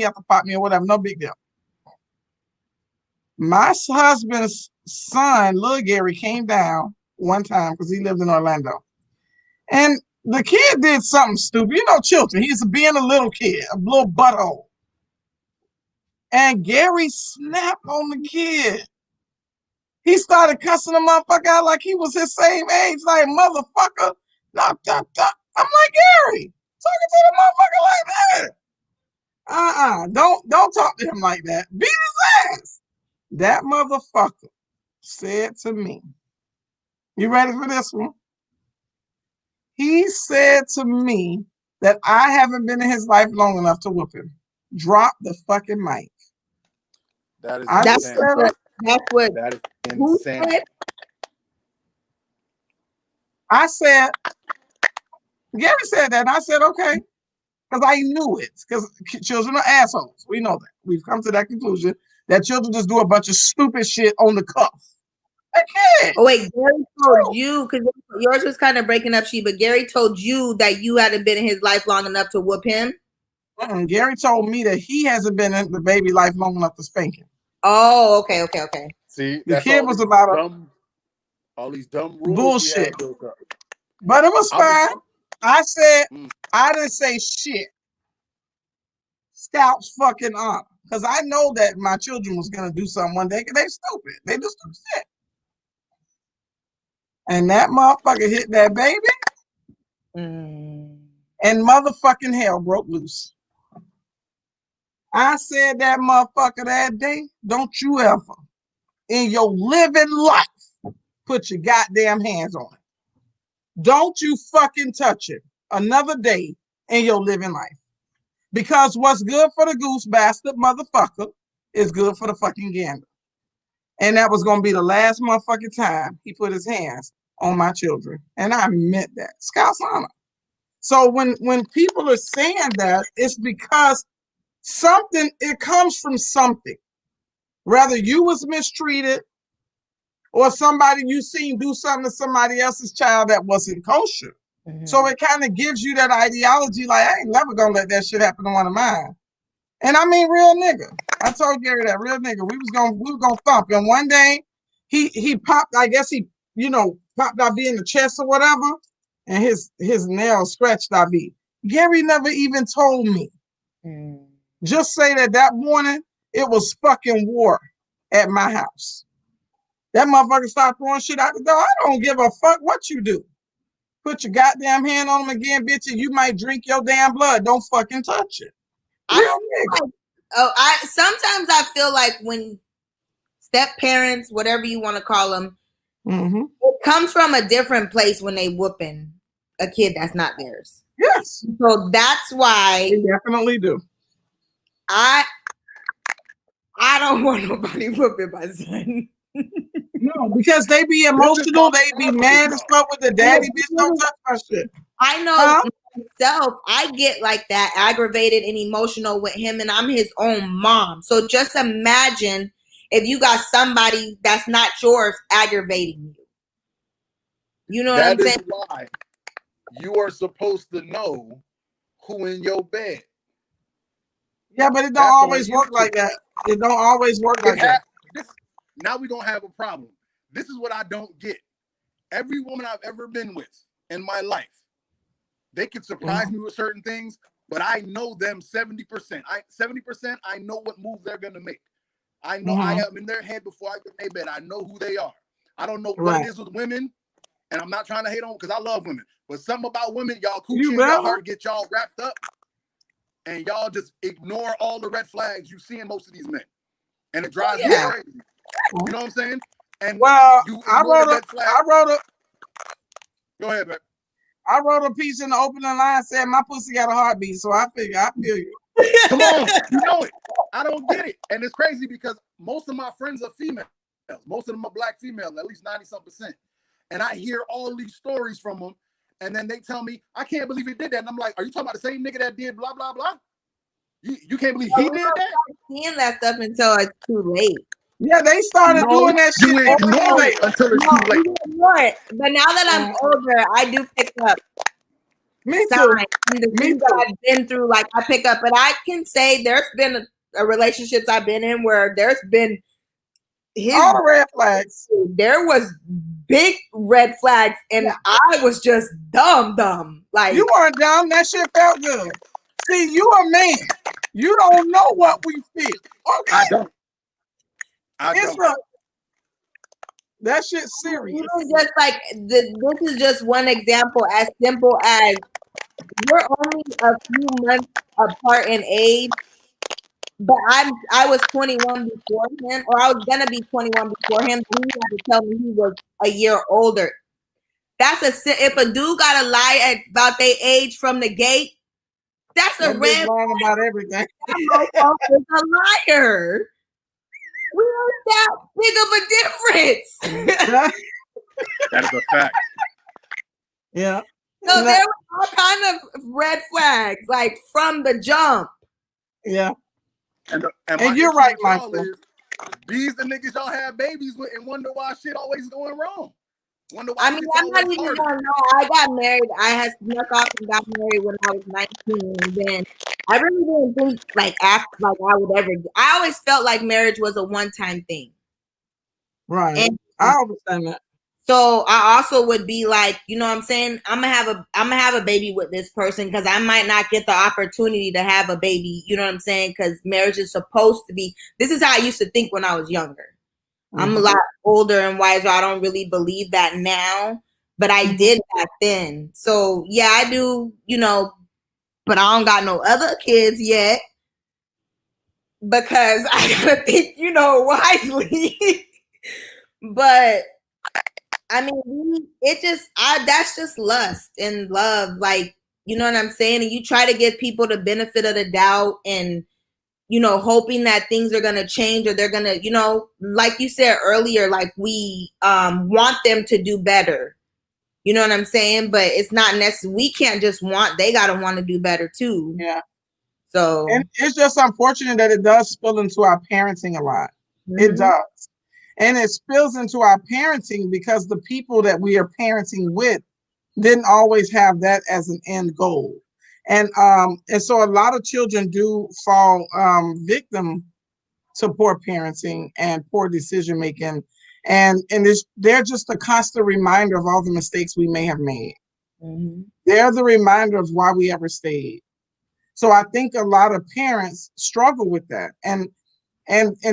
have to pop me or whatever, no big deal. My husband's son, little Gary, came down one time because he lived in Orlando, and the kid did something stupid. Children. He's being a little kid, a little butthole. And Gary snapped on the kid. He started cussing the motherfucker out like he was his same age, like motherfucker. I'm like, Gary, talking to the motherfucker like that. Don't talk to him like that. Beat his ass. That motherfucker said to me, you ready for this one? He said to me that I haven't been in his life long enough to whoop him. Drop the fucking mic. That is insane. That is insane. I said, Gary said that, and I said, okay, because I knew it, because children are assholes. We know that. We've come to that conclusion that children just do a bunch of stupid shit on the cuff. Oh wait, Gary told you, because yours was kind of breaking up, but Gary told you that you hadn't been in his life long enough to whoop him? Gary told me that he hasn't been in the baby life long enough to spank him. Oh, okay. See, the kid was about all these dumb rules bullshit. But it was fine. I said, I didn't say shit. Scout's fucking honor. Because I know that my children was going to do something one day because they stupid. They just do shit. And that motherfucker hit that baby. And motherfucking hell broke loose. I said that motherfucker that day, don't you ever in your living life put your goddamn hands on it. Don't you fucking touch it another day in your living life. Because what's good for the goose bastard motherfucker is good for the fucking gander. And that was going to be the last motherfucking time he put his hands on my children. And I meant that. Scout's honor. So when people are saying that, it's because it comes from something. Whether you was mistreated or somebody you seen do something to somebody else's child that wasn't kosher. So it kind of gives you that ideology, like, I ain't never gonna let that shit happen to one of mine. And I mean, real nigga. I told Gary that, real nigga. We was gonna thump. And one day he popped, I guess he, popped Davi in the chest or whatever, and his nail scratched Davi. Gary never even told me. Just say that morning it was fucking war at my house. That motherfucker started throwing shit out the door. I don't give a fuck what you do. Put your goddamn hand on him again, bitch, and you might drink your damn blood. Don't fucking touch it. Sometimes I feel like when step parents, whatever you want to call them, it comes from a different place when they whooping. a kid that's not theirs. Yes. So that's why they definitely do. I don't want nobody whooping my son. No, because they be emotional, they be mad and stuff with the daddy. Bitch, don't touch my shit. I know myself, I get like that, aggravated and emotional with him, and I'm his own mom. So just imagine if you got somebody that's not yours aggravating you. You know what I'm saying? That is why you are supposed to know who in your bed. Yeah, but it don't always work like that. It don't always work like that. Now we don't have a problem. This is what I don't get. Every woman I've ever been with in my life, they can surprise me with certain things, but I know them 70%. 70%, I know what move they're gonna make. I know I am in their head before I get in their bed. I know who they are. I don't know what it is with women, and I'm not trying to hate on because I love women, but something about women, y'all coochie got hard to get y'all wrapped up, and y'all just ignore all the red flags you see in most of these men, and it drives me crazy. You know what I'm saying? And well, I wrote a. Go ahead, man. I wrote a piece in the opening line saying my pussy got a heartbeat, so I figure I feel you. Come on, you know it. I don't get it, and it's crazy because most of my friends are females. Most of them are black females, at least 90-something%. And I hear all these stories from them, and then they tell me, "I can't believe he did that." And I'm like, "Are you talking about the same nigga that did blah blah blah? You can't believe he did that?" Seeing that stuff until it's too late. Yeah, they started doing that shit. You ignore it until it's too late. But now that I'm older, I do pick up. Me too. The things that I've been through, like I pick up, but I can say there's been a relationships I've been in where there's been all the red flags. There was big red flags, and I was just dumb. Like you weren't dumb. That shit felt good. See, you a man. You don't know what we feel. Okay. I don't. That shit's serious. Even just like this is just one example, as simple as we're only a few months apart in age, but I was 21 before him, or I was gonna be 21 before him. He had to tell me he was a year older. If a dude gotta lie about their age from the gate, that's a red flag about everything. That motherfucker's a liar. We aren't that big of a difference. That is a fact. Yeah. So there were all kind of red flags, like from the jump. Yeah. And you're right, Michael. These the niggas y'all have babies with and wonder why shit always going wrong. I'm not even gonna know. I got married. I had snuck off and got married when I was 19, and then I really didn't think I would ever. I always felt like marriage was a one-time thing. Right. And I understand that. So I also would be like, you know what I'm saying? I'm gonna have a baby with this person because I might not get the opportunity to have a baby. You know what I'm saying? Because marriage is supposed to be. This is how I used to think when I was younger. I'm a lot older and wiser. I don't really believe that now, but I did back then. So yeah, I do, but I don't got no other kids yet because I gotta think, wisely. But I mean, that's just lust and love. Like, you know what I'm saying? And you try to give people the benefit of the doubt and, hoping that things are going to change or they're going to, like you said earlier, like we want them to do better. You know what I'm saying? But it's not necessary. We can't just they got to want to do better too. Yeah. So. And it's just unfortunate that it does spill into our parenting a lot. It does. And it spills into our parenting because the people that we are parenting with didn't always have that as an end goal. And so a lot of children do fall victim to poor parenting and poor decision making, and they're just a constant reminder of all the mistakes we may have made. They're the reminder of why we ever stayed. So I think a lot of parents struggle with that, and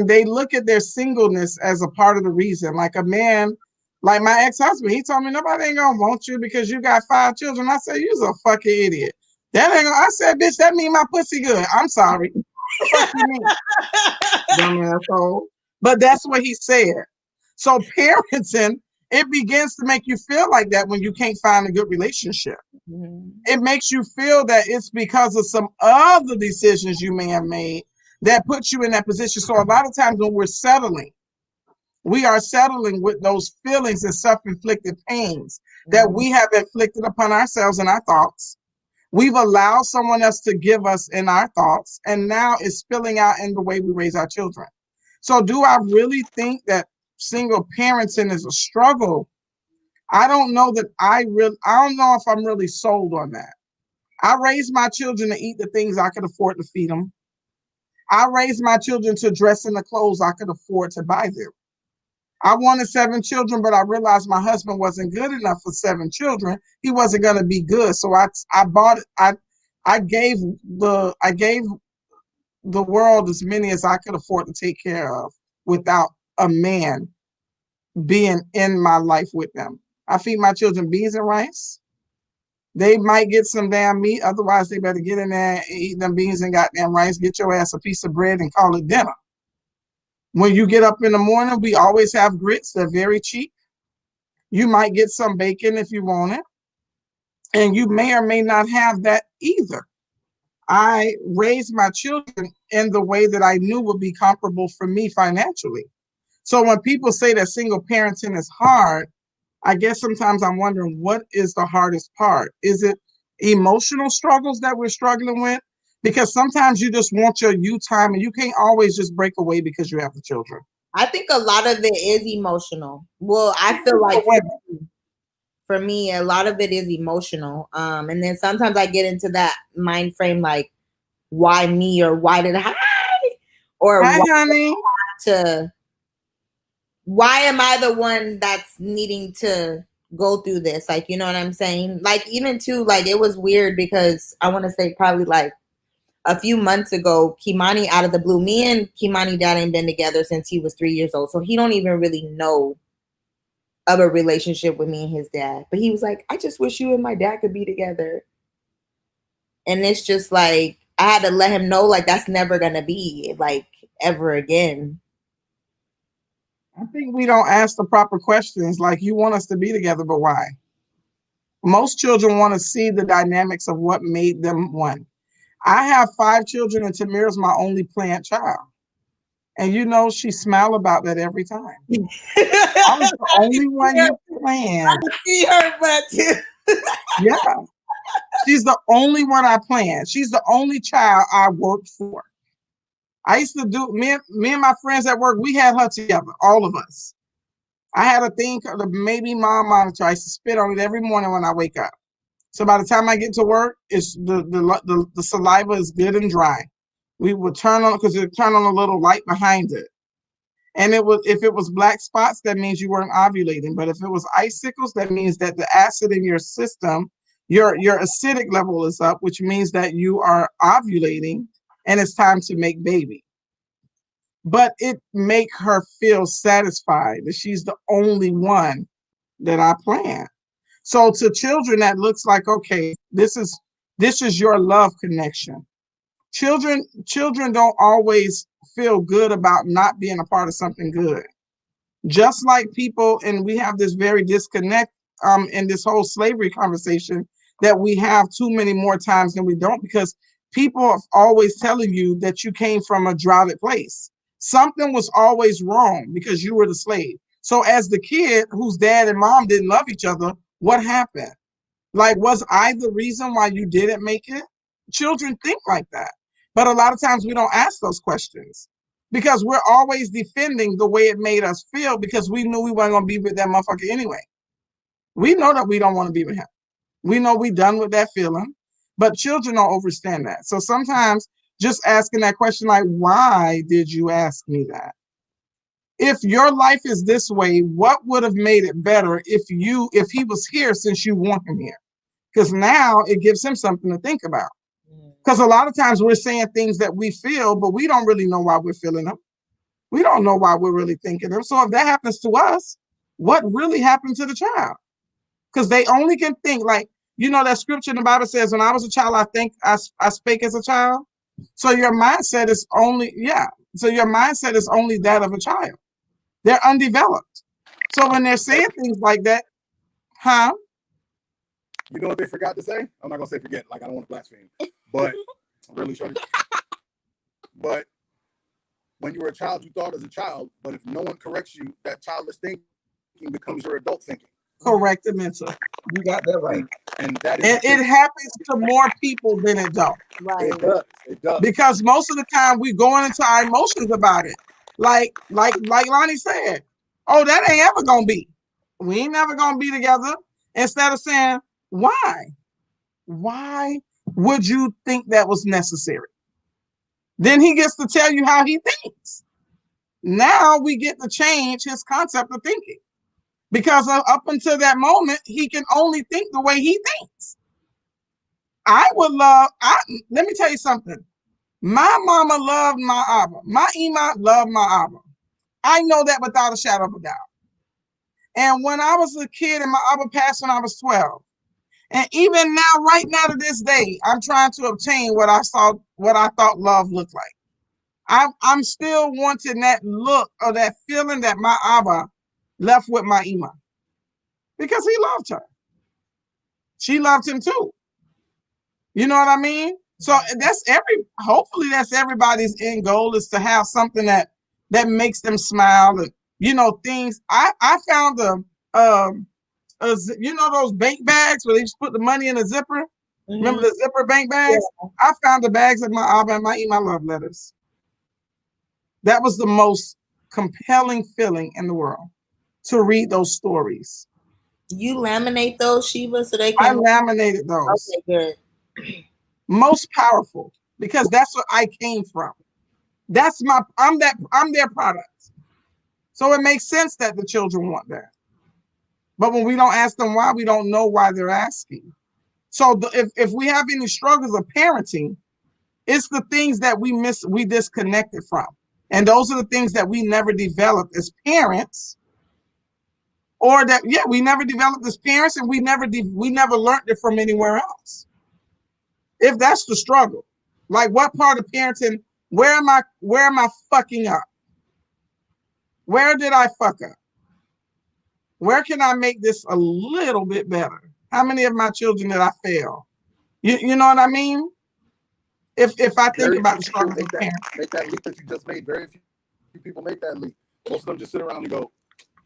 they look at their singleness as a part of the reason. Like a man. Like my ex-husband, he told me nobody ain't gonna want you because you got 5 children. I said, you're a fucking idiot. That ain't gonna, I said, bitch, that mean my pussy good. I'm sorry. What you mean? Dumb asshole. But that's what he said. So parenting It begins to make you feel like that when you can't find a good relationship. Mhm. It makes you feel that it's because of some other decisions you may have made that puts you in that position. So a lot of times when we're settling, we are settling with those feelings and self-inflicted pains that we have inflicted upon ourselves in our thoughts. We've allowed someone else to give us in our thoughts, and now it's spilling out in the way we raise our children. So do I really think that single parenting is a struggle? I don't know that I don't know if I'm really sold on that. I raised my children to eat the things I could afford to feed them. I raised my children to dress in the clothes I could afford to buy them. I wanted 7 children, but I realized my husband wasn't good enough for 7 children. He wasn't going to be good. So I bought it. I gave the world as many as I could afford to take care of without a man being in my life with them. I feed my children beans and rice. They might get some damn meat. Otherwise, they better get in there and eat them beans and goddamn rice. Get your ass a piece of bread and call it dinner. When you get up in the morning, we always have grits. They're very cheap. You might get some bacon if you want it. And you may or may not have that either. I raised my children in the way that I knew would be comparable for me financially. So when people say that single parenting is hard, I guess sometimes I'm wondering, what is the hardest part? Is it emotional struggles that we're struggling with? Because sometimes you just want your you time and you can't always just break away because you have the children. I think a lot of it is emotional. Well, I feel like for me, a lot of it is emotional. And then sometimes I get into that mind frame like, why me, or why did I, or Hi, why honey. why am I the one that's needing to go through this? Like, you know what I'm saying? Like, even too, like, it was weird because I want to say probably like a few months ago, Kimani out of the blue, me and Kimani dad ain't been together since he was 3 years old. So he don't even really know of a relationship with me and his dad. But he was like, I just wish you and my dad could be together. And it's just like, I had to let him know, like, that's never going to be like ever again. I think we don't ask the proper questions. Like, you want us to be together, but why? Most children want to see the dynamics of what made them one. I have 5 children, and Tamira's my only plant child. And you know, she smile about that every time. I was the only one you planned. I see her, but Yeah. She's the only one I planned. She's the only child I worked for. I used to do, me and my friends at work, we had her together, all of us. I had a thing called the Maybe Mom Monitor. I used to spit on it every morning when I wake up. So by the time I get to work, it's the saliva is good and dry. We would turn on, because it turn on a little light behind it. And if it was black spots, that means you weren't ovulating. But if it was icicles, that means that the acid in your system, your acidic level is up, which means that you are ovulating and it's time to make baby. But it make her feel satisfied that she's the only one that I plan. So to children, that looks like, okay, this is your love connection. Children don't always feel good about not being a part of something good. Just like people, and we have this very disconnect in this whole slavery conversation, that we have too many more times than we don't, because people are always telling you that you came from a droughted place. Something was always wrong because you were the slave. So as the kid whose dad and mom didn't love each other, what happened? Like, was I the reason why you didn't make it? Children think like that. But a lot of times we don't ask those questions because we're always defending the way it made us feel, because we knew we weren't going to be with that motherfucker anyway. We know that we don't want to be with him. We know we done with that feeling, but children don't understand that. So sometimes just asking that question, like, why did you ask me that? If your life is this way, what would have made it better if he was here, since you want him here? Because now it gives him something to think about. Because a lot of times we're saying things that we feel, but we don't really know why we're feeling them. We don't know why we're really thinking them. So if that happens to us, what really happened to the child? Because they only can think, like, you know, that scripture in the Bible says, when I was a child, I spake as a child. So your mindset is only, so your mindset is only that of a child. They're undeveloped. So when they're saying things like that, huh? You know what they forgot to say? I'm not gonna say forget, like I don't want to blaspheme, but really short. But when you were a child, you thought as a child, but if no one corrects you, that childish thinking becomes your adult thinking. Correct the mental. You got that right. And that is And it happens to more people than it don't. Right. it does. It does. Because most of the time we going into our emotions about it. Like Lonnie said, oh, that ain't ever gonna be. We ain't never gonna be together. Instead of saying, why? Why would you think that was necessary? Then he gets to tell you how he thinks. Now we get to change his concept of thinking. Because up until that moment, he can only think the way he thinks. Let me tell you something. My mama loved my Abba. My Ima loved my Abba. I know that without a shadow of a doubt. And when I was a kid and my Abba passed when I was 12, and even now, right now to this day, I'm trying to obtain what I thought love looked like. I'm still wanting that look or that feeling that my Abba left with my Ima. Because he loved her. She loved him too. You know what I mean? So hopefully that's everybody's end goal, is to have something that makes them smile, and things. I found those bank bags where they just put the money in a zipper. Mm-hmm. Remember the zipper bank bags? Yeah. I found the bags of my Abba and my Ima love letters. That was the most compelling feeling in the world, to read those stories. You laminate those, Sheba, so they can. I laminated those. Okay, good. Most powerful, because that's what I came from. I'm their product. So it makes sense that the children want that. But when we don't ask them why, we don't know why they're asking. So if we have any struggles of parenting, it's the things that we disconnected from. And those are the things that we never developed as parents, or that, we never developed as parents, and we never learned it from anywhere else. If that's the struggle, like what part of parenting, where am I fucking up? Where did I fuck up? Where can I make this a little bit better? How many of my children did I fail? You know what I mean? If I think about the struggle of parents. Make that leap that you just made. Very few people make that leap. Most of them just sit around and go,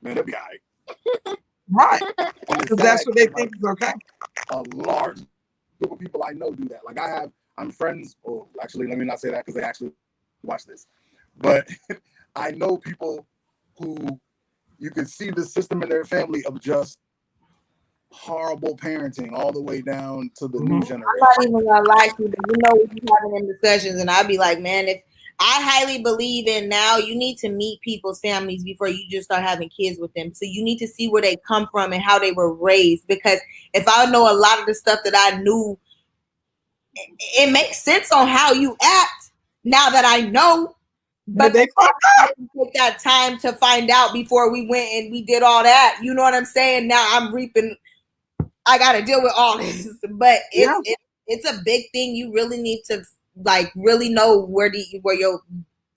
man, they'll be all right. Right. Because that's what they think is okay. A large group of people I know do that. Like I'm friends, or actually, let me not say that because they actually watch this. But I know people who you can see the system in their family of just horrible parenting all the way down to the new generation. I'm not even gonna lie to you, but you know, we be having in discussions, and I'd be like, man, if I highly believe in now, you need to meet people's families before you just start having kids with them. So you need to see where they come from and how they were raised. Because if I know a lot of the stuff that I knew, it makes sense on how you act now that I know. But they take that time to find out before we went and we did all that. You know what I'm saying? Now I'm reaping. I got to deal with all this, but it's a big thing. You really need to really know where your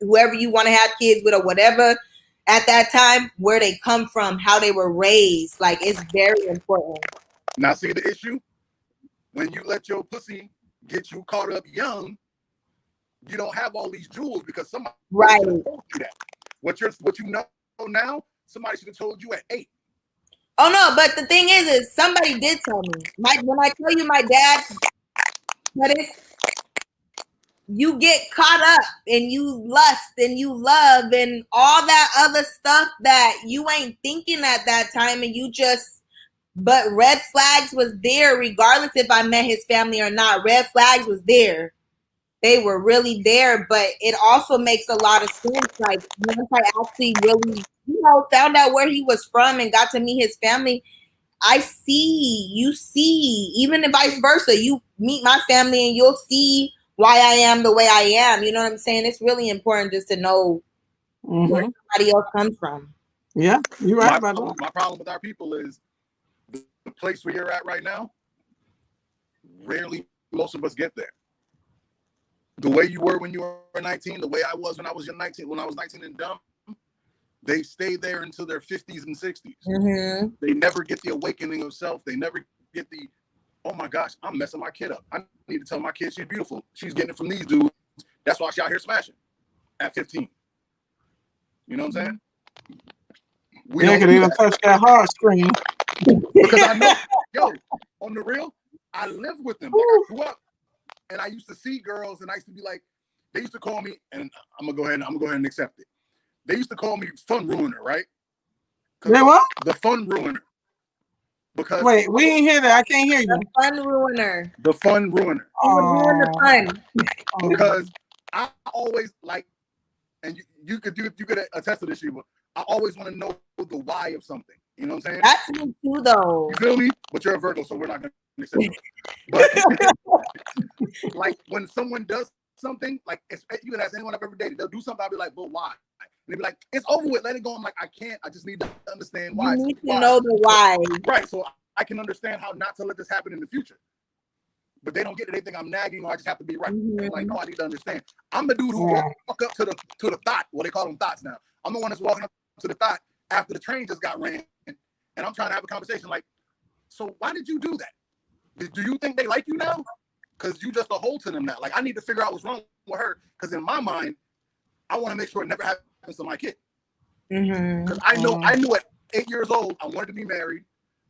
whoever you want to have kids with or whatever at that time, where they come from, how they were raised. Like, it's very important. Now, see the issue? When you let your pussy get you caught up young, you don't have all these jewels because somebody told you that. What you know now, somebody should have told you at 8. Oh no, but the thing is somebody did tell me. When I tell you my dad, but you get caught up and you lust and you love and all that other stuff that you ain't thinking at that time, and but red flags was there regardless if I met his family or not. Red flags was there. They were really there, but it also makes a lot of sense. Like, once I actually really, found out where he was from and got to meet his family, you see, even if vice versa, you meet my family and you'll see why I am the way I am. You know what I'm saying? It's really important just to know where somebody else comes from. Yeah, you're right about that. My problem with our people is the place where you're at right now, rarely most of us get there. The way you were when you were 19, the way I was when I was 19 and dumb, they stay there until their 50s and 60s. Mm-hmm. They never get the awakening of self. They never get the, oh my gosh, I'm messing my kid up. I need to tell my kid she's beautiful. She's getting it from these dudes. That's why she out here smashing at 15. You know what I'm saying? We Yeah, don't because do they don't that. touch that hard screen. Because I know, yo, on the real, I lived with them. Like, I grew up and I used to see girls and I used to be like, they used to call me, and I'm gonna go ahead and accept it. They used to call me fun ruiner, right? They what? The fun ruiner. Because Wait, we ain't hear that. I can't hear you. The fun ruiner. the fun ruiner. He would ruin the fun. Because I always like, and you could attest to this, Sheba. I always want to know the why of something. You know what I'm saying? That's me too, though. You feel me? But you're a Virgo, so we're not gonna accept it. But like when someone does something, like you can ask anyone I've ever dated, they'll do something, I'll be like, but why? And they'll be like, it's over with, let it go. I'm like, I can't, I just need to understand why. You need to know the why. Right, so I can understand how not to let this happen in the future. But they don't get it, they think I'm nagging or I just have to be right. Mm-hmm. Like, no, I need to understand. I'm the dude who walk up to the thought, well, they call them thoughts now. I'm the one that's walking up to the thought after the train just got ran, and I'm trying to have a conversation like, so why did you do that? Do you think they like you now? Because you just a hole to them now. Like, I need to figure out what's wrong with her. Because in my mind, I want to make sure it never happens to my kid. Because I knew at 8 years old, I wanted to be married.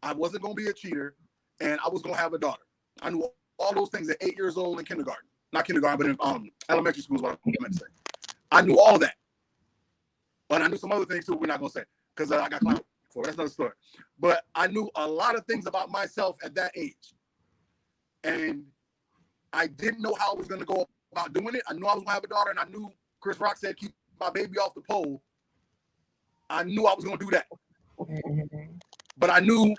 I wasn't going to be a cheater. And I was going to have a daughter. I knew all those things at 8 years old in kindergarten. Not kindergarten, but in elementary school is what I meant to say. I knew all that. But I knew some other things too we're not going to say. Because I got clowned for it. That's another story. But I knew a lot of things about myself at that age. And I didn't know how I was going to go about doing it. I knew I was going to have a daughter, and I knew Chris Rock said, keep my baby off the pole. I knew I was going to do that. But I knew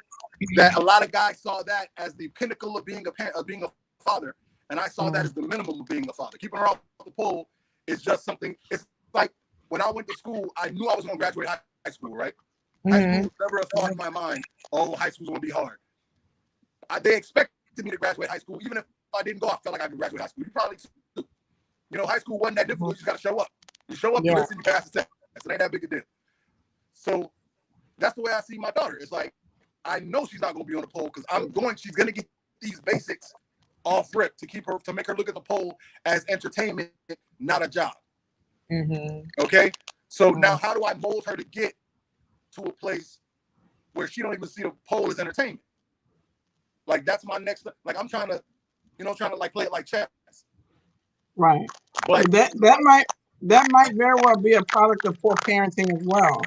that a lot of guys saw that as the pinnacle of being a parent, of being a father. And I saw that as the minimum of being a father. Keeping her off the pole is just something. It's like when I went to school, I knew I was going to graduate high school, right? High school was never a thought in my mind, oh, high school's going to be hard. They expected me to graduate high school. Even if I didn't go, I felt like I could graduate high school. You probably do. You know, high school wasn't that difficult. You just got to show up. You show up, you listen, you pass the test. It ain't that big a deal. So that's the way I see my daughter. It's like, I know she's not going to be on the pole because she's going to get these basics off rip to make her look at the pole as entertainment, not a job. Okay? So now how do I mold her to get to a place where she don't even see the pole as entertainment? Like, that's my next, like, I'm trying to like play it like chess. Right. But that might very well be a product of poor parenting as well.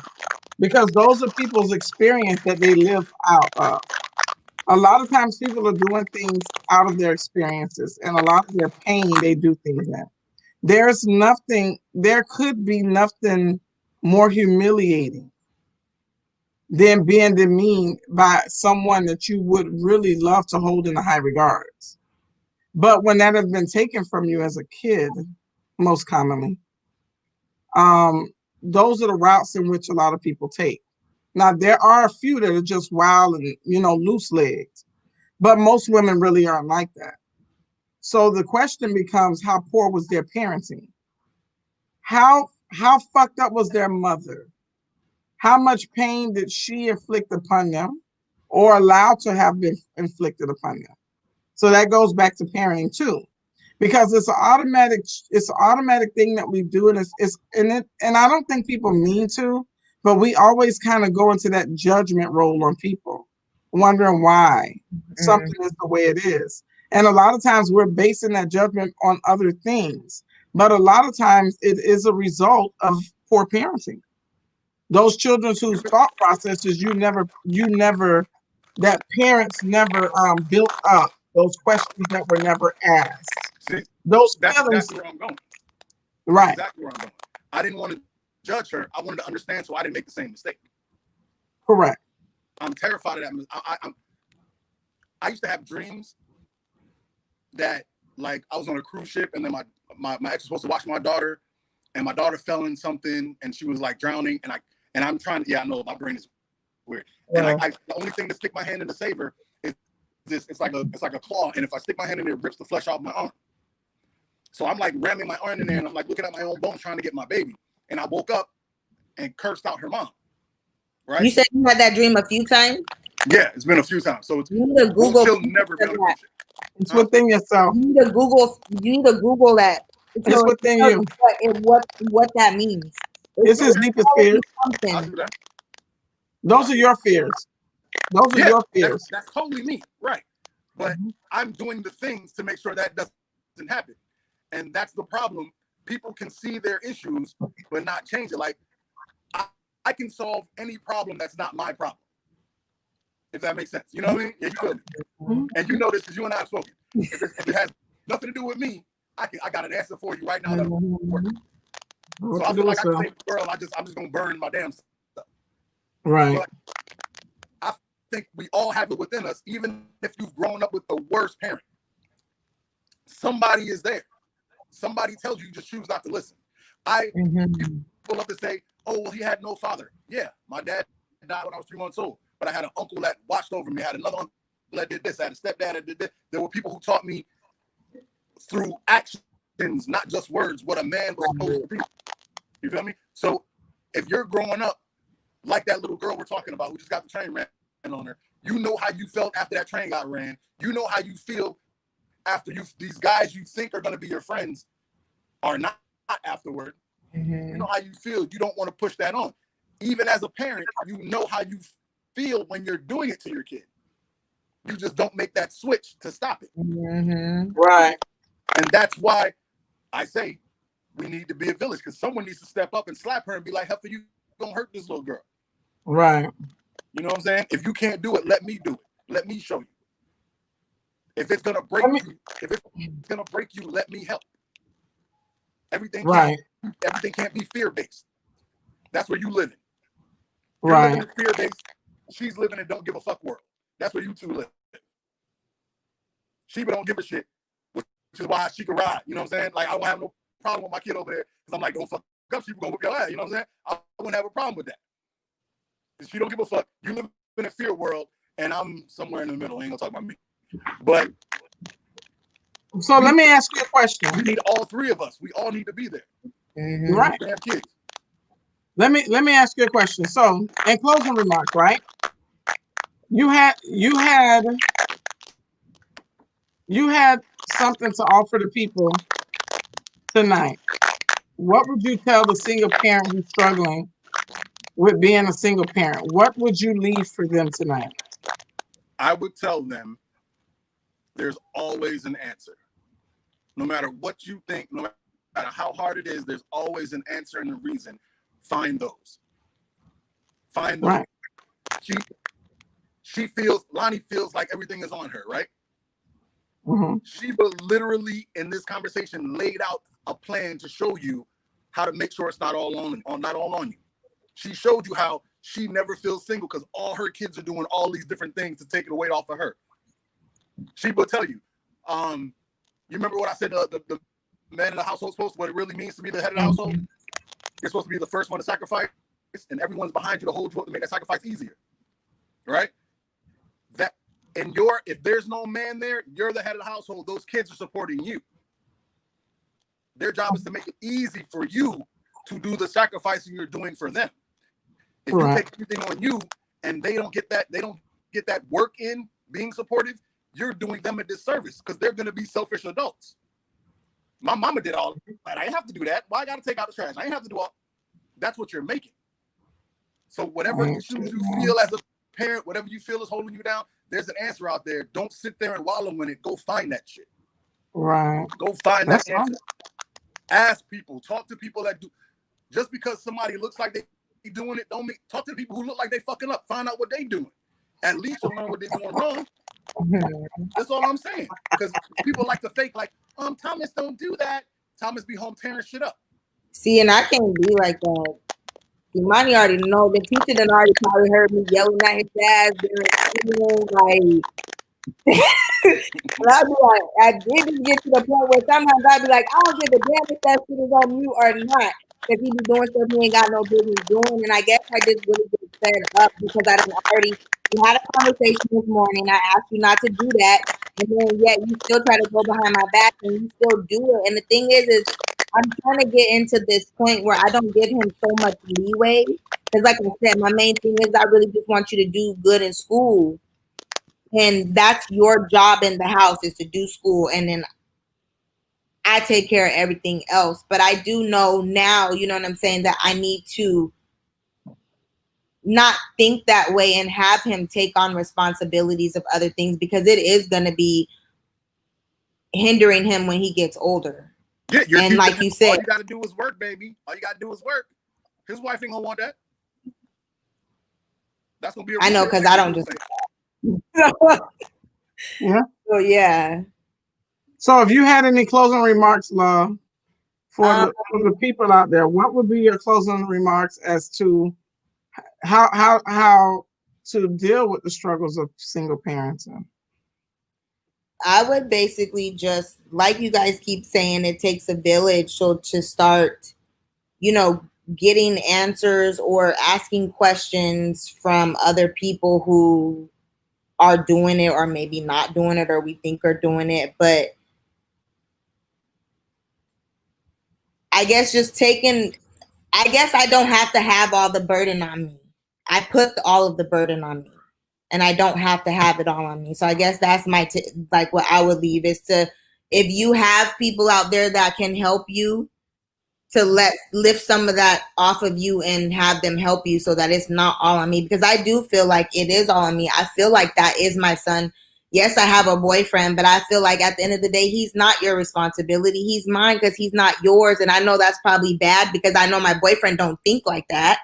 Because those are people's experience that they live out of. A lot of times people are doing things out of their experiences, and a lot of their pain they do things in. There could be nothing more humiliating than being demeaned by someone that you would really love to hold in high regards. But when that has been taken from you as a kid, most commonly, those are the routes in which a lot of people take. Now, there are a few that are just wild and, loose legs, but most women really aren't like that. So the question becomes, how poor was their parenting? How fucked up was their mother? How much pain did she inflict upon them or allowed to have been inflicted upon them? So that goes back to parenting too, because it's an automatic thing that we do, and and I don't think people mean to, but we always kind of go into that judgment role on people, wondering why something is the way it is. And a lot of times we're basing that judgment on other things, but a lot of times it is a result of poor parenting. Those children whose thought processes that parents never built up, those questions that were never asked. See, those that's feelings, exactly where I'm going. Right. That's exactly where I'm going. I didn't want to judge her. I wanted to understand so I didn't make the same mistake. Correct. I'm terrified of that. I used to have dreams that, like, I was on a cruise ship and then my ex was supposed to watch my daughter, and my daughter fell in something and she was like drowning, and I'm trying to, I know my brain is weird. And the only thing to stick my hand in to save her is this. It's like a claw, and if I stick my hand in there, it rips the flesh off my arm. So I'm like ramming my arm in there, and I'm like looking at my own bones trying to get my baby. And I woke up and cursed out her mom. Right? You said you had that dream a few times? Yeah, it's been a few times. So you need to Google. She'll never be able to preach it. It's within yourself. You need to Google. You need to Google that. It's within you. What that means. It's his deepest fears. I'll do that. Those are your fears. Those are your fears. That's totally me, right? But I'm doing the things to make sure that doesn't happen, and that's the problem. People can see their issues but not change it. Like I can solve any problem that's not my problem, if that makes sense. You know what I mean? Yeah, you feel me? And you know this because you and I have spoken. If it has nothing to do with me, I got an answer for you right now. That'll work. So I feel like I can say, girl, I'm just gonna burn my damn stuff. Right. But I think we all have it within us, even if you've grown up with the worst parent. Somebody is there. Somebody tells you just choose not to listen. People love to say, oh, well, he had no father. Yeah, my dad died when I was 3 months old, but I had an uncle that watched over me. I had another uncle that did this. I had a stepdad that did this. There were people who taught me through actions, not just words, what a man was supposed to be. You feel me? So if you're growing up like that little girl we're talking about who just got the train ran on her, you know how you felt after that train got ran. You know how you feel after these guys you think are going to be your friends are not afterward. You know how you feel. You don't want to push that on. Even as a parent, you know how you feel when you're doing it to your kid. You just don't make that switch to stop it. Right. And that's why I say we need to be a village, because someone needs to step up and slap her and be like, Heifer, you don't hurt this little girl. Right. You know what I'm saying? If you can't do it, let me do it. Let me show you. If it's gonna break you, let me help. Everything can't be fear-based. That's where you live in. You're living in fear-based. She's living in don't give a fuck world. That's where you two live. Sheba don't give a shit, which is why she can ride. You know what I'm saying? Like, I don't have no problem with my kid over there, because I'm like, don't fuck up, Sheba gonna whip your ass. You know what I'm saying? I wouldn't have a problem with that. She don't give a fuck. You live in a fear world, and I'm somewhere in the middle. I ain't gonna talk about me. But so let me ask you a question. We need all three of us. We all need to be there. Right. We have kids. Let me ask you a question. So, in closing remarks, right? You had something to offer the people tonight. What would you tell the single parent who's struggling with being a single parent? What would you leave for them tonight? I would tell them there's always an answer. No matter what you think, no matter how hard it is, there's always an answer and a reason. Find those. Find those. Right. Lonnie feels like everything is on her, right? Sheba literally in this conversation laid out a plan to show you how to make sure it's not all on you. She showed you how she never feels single because all her kids are doing all these different things to take the weight off of her. Sheba will tell you. You remember what I said? The man in the household is supposed to what it really means to be the head of the household. You're supposed to be the first one to sacrifice, and everyone's behind you to hold you up to make that sacrifice easier. Right? If there's no man there, you're the head of the household. Those kids are supporting you. Their job is to make it easy for you to do the sacrificing you're doing for them. If you take everything on you and they don't get that work in being supportive, you're doing them a disservice because they're going to be selfish adults. My mama did all that. I didn't have to do that. Why I got to take out the trash? I didn't have to do all. That's what you're making. So whatever issues you feel as a parent, whatever you feel is holding you down, there's an answer out there. Don't sit there and wallow in it. Go find that shit. Right. Go find that answer. Ask people. Talk to people that do. Just because somebody looks like they doing it, don't make. Talk to the people who look like they fucking up. Find out what they doing. At least you'll learn what they're doing wrong. That's all I'm saying. Because people like to fake, like, Thomas, don't do that. Thomas be home tearing shit up. See, and I can't be like that. Imani already know. The teacher done already probably heard me yelling at his ass during like. And I'd be like, I didn't get to the point where sometimes I'd be like, I don't give a damn if that shit is on you or not. Because he be doing stuff he ain't got no business doing. And I guess I just really get fed up because we had a conversation this morning. I asked you not to do that. And then yet you still try to go behind my back and you still do it. And the thing is I'm trying to get into this point where I don't give him so much leeway. Because like I said, my main thing is I really just want you to do good in school. And that's your job in the house, is to do school. And then I take care of everything else. But I do know now, you know what I'm saying, that I need to not think that way and have him take on responsibilities of other things, because it is going to be hindering him when he gets older. Yeah, and like you said, all you got to do is work, baby. All you got to do is work. His wife ain't gonna want that. That's gonna be. I know, because I don't just. Yeah. So yeah. So if you had any closing remarks, love, for the people out there, what would be your closing remarks as to how to deal with the struggles of single parenting? I would basically just, like you guys keep saying, it takes a village. So to start, getting answers or asking questions from other people who are doing it, or maybe not doing it, or we think are doing it. But I guess I don't have to have all the burden on me. I put all of the burden on me, and I don't have to have it all on me. So I guess that's like what I would leave is to, if you have people out there that can help you, to lift some of that off of you and have them help you, so that it's not all on me. Because I do feel like it is all on me. I feel like that is my son. Yes, I have a boyfriend, but I feel like at the end of the day, he's not your responsibility. He's mine, because he's not yours. And I know that's probably bad, because I know my boyfriend don't think like that,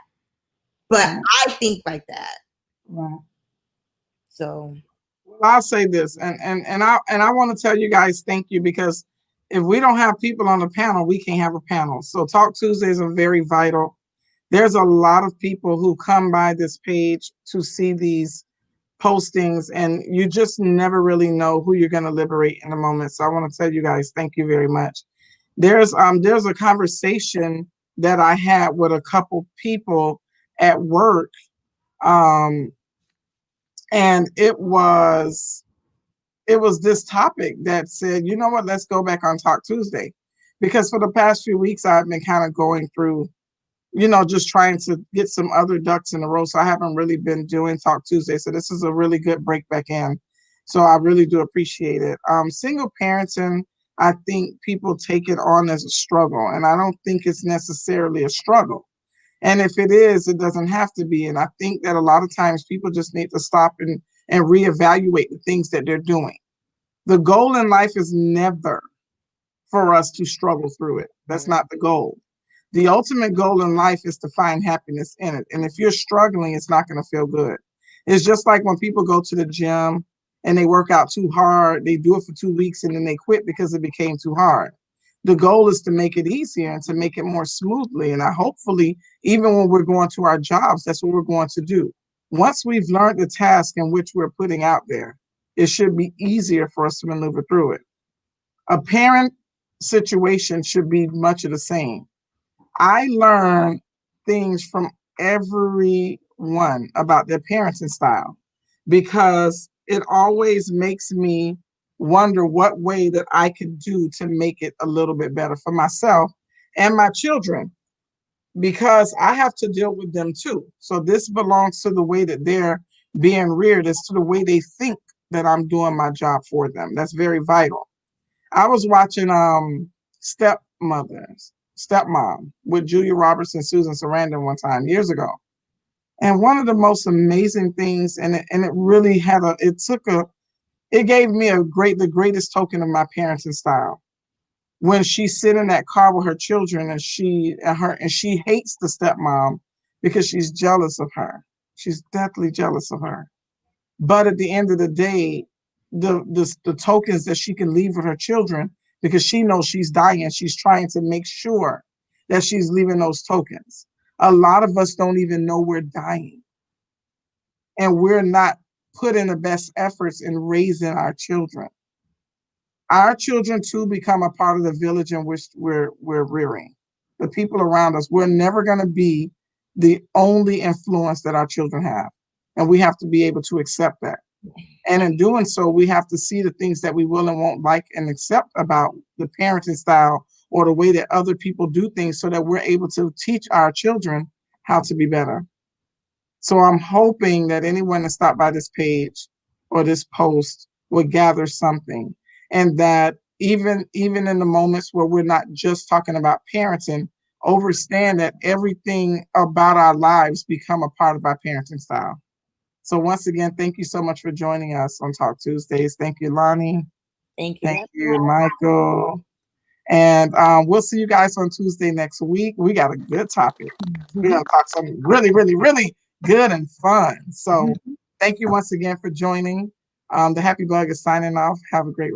but I think like that. Right. So I'll say this, and I want to tell you guys thank you, because if we don't have people on the panel, we can't have a panel. So Talk Tuesdays are very vital. There's a lot of people who come by this page to see these postings, and you just never really know who you're going to liberate in a moment. So I want to tell you guys thank you very much. There's a conversation that I had with a couple people at work, and it was this topic that said, you know what, let's go back on Talk Tuesday. Because for the past few weeks, I've been kind of going through, just trying to get some other ducks in a row. So I haven't really been doing Talk Tuesday. So this is a really good break back in. So I really do appreciate it. Single parenting, I think people take it on as a struggle, and I don't think it's necessarily a struggle. And if it is, it doesn't have to be. And I think that a lot of times people just need to stop and reevaluate the things that they're doing. The goal in life is never for us to struggle through it. That's not the goal. The ultimate goal in life is to find happiness in it. And if you're struggling, it's not going to feel good. It's just like when people go to the gym and they work out too hard, they do it for 2 weeks and then they quit because it became too hard. The goal is to make it easier and to make it more smoothly. And hopefully, even when we're going to our jobs, that's what we're going to do. Once we've learned the task in which we're putting out there, it should be easier for us to maneuver through it. A parent situation should be much of the same. I learn things from everyone about their parenting style, because it always makes me wonder what way that I could do to make it a little bit better for myself and my children, because I have to deal with them too. So this belongs to the way that they're being reared, is to the way they think that I'm doing my job for them. That's very vital. I was watching Stepmom with Julia Roberts and Susan Sarandon one time years ago. And one of the most amazing things, and it really had it gave me the greatest token of my parenting style. When she's sitting in that car with her children, and she hates the stepmom because she's jealous of her. She's deathly jealous of her. But at the end of the day, the tokens that she can leave with her children, because she knows she's dying, she's trying to make sure that she's leaving those tokens. A lot of us don't even know we're dying, and we're not putting the best efforts in raising our children. Our children too become a part of the village in which we're rearing. The people around us, we're never going to be the only influence that our children have. And we have to be able to accept that. And in doing so, we have to see the things that we will and won't like and accept about the parenting style or the way that other people do things so that we're able to teach our children how to be better. So I'm hoping that anyone that stopped by this page or this post would gather something, and that even in the moments where we're not just talking about parenting, understand that everything about our lives become a part of our parenting style. So once again, thank you so much for joining us on Talk Tuesdays. Thank you, Lonnie. Thank you. Thank you, Michael. And we'll see you guys on Tuesday next week. We got a good topic. We're going to talk something really, really, really good and fun. So thank you once again for joining. The Happy Bug is signing off. Have a great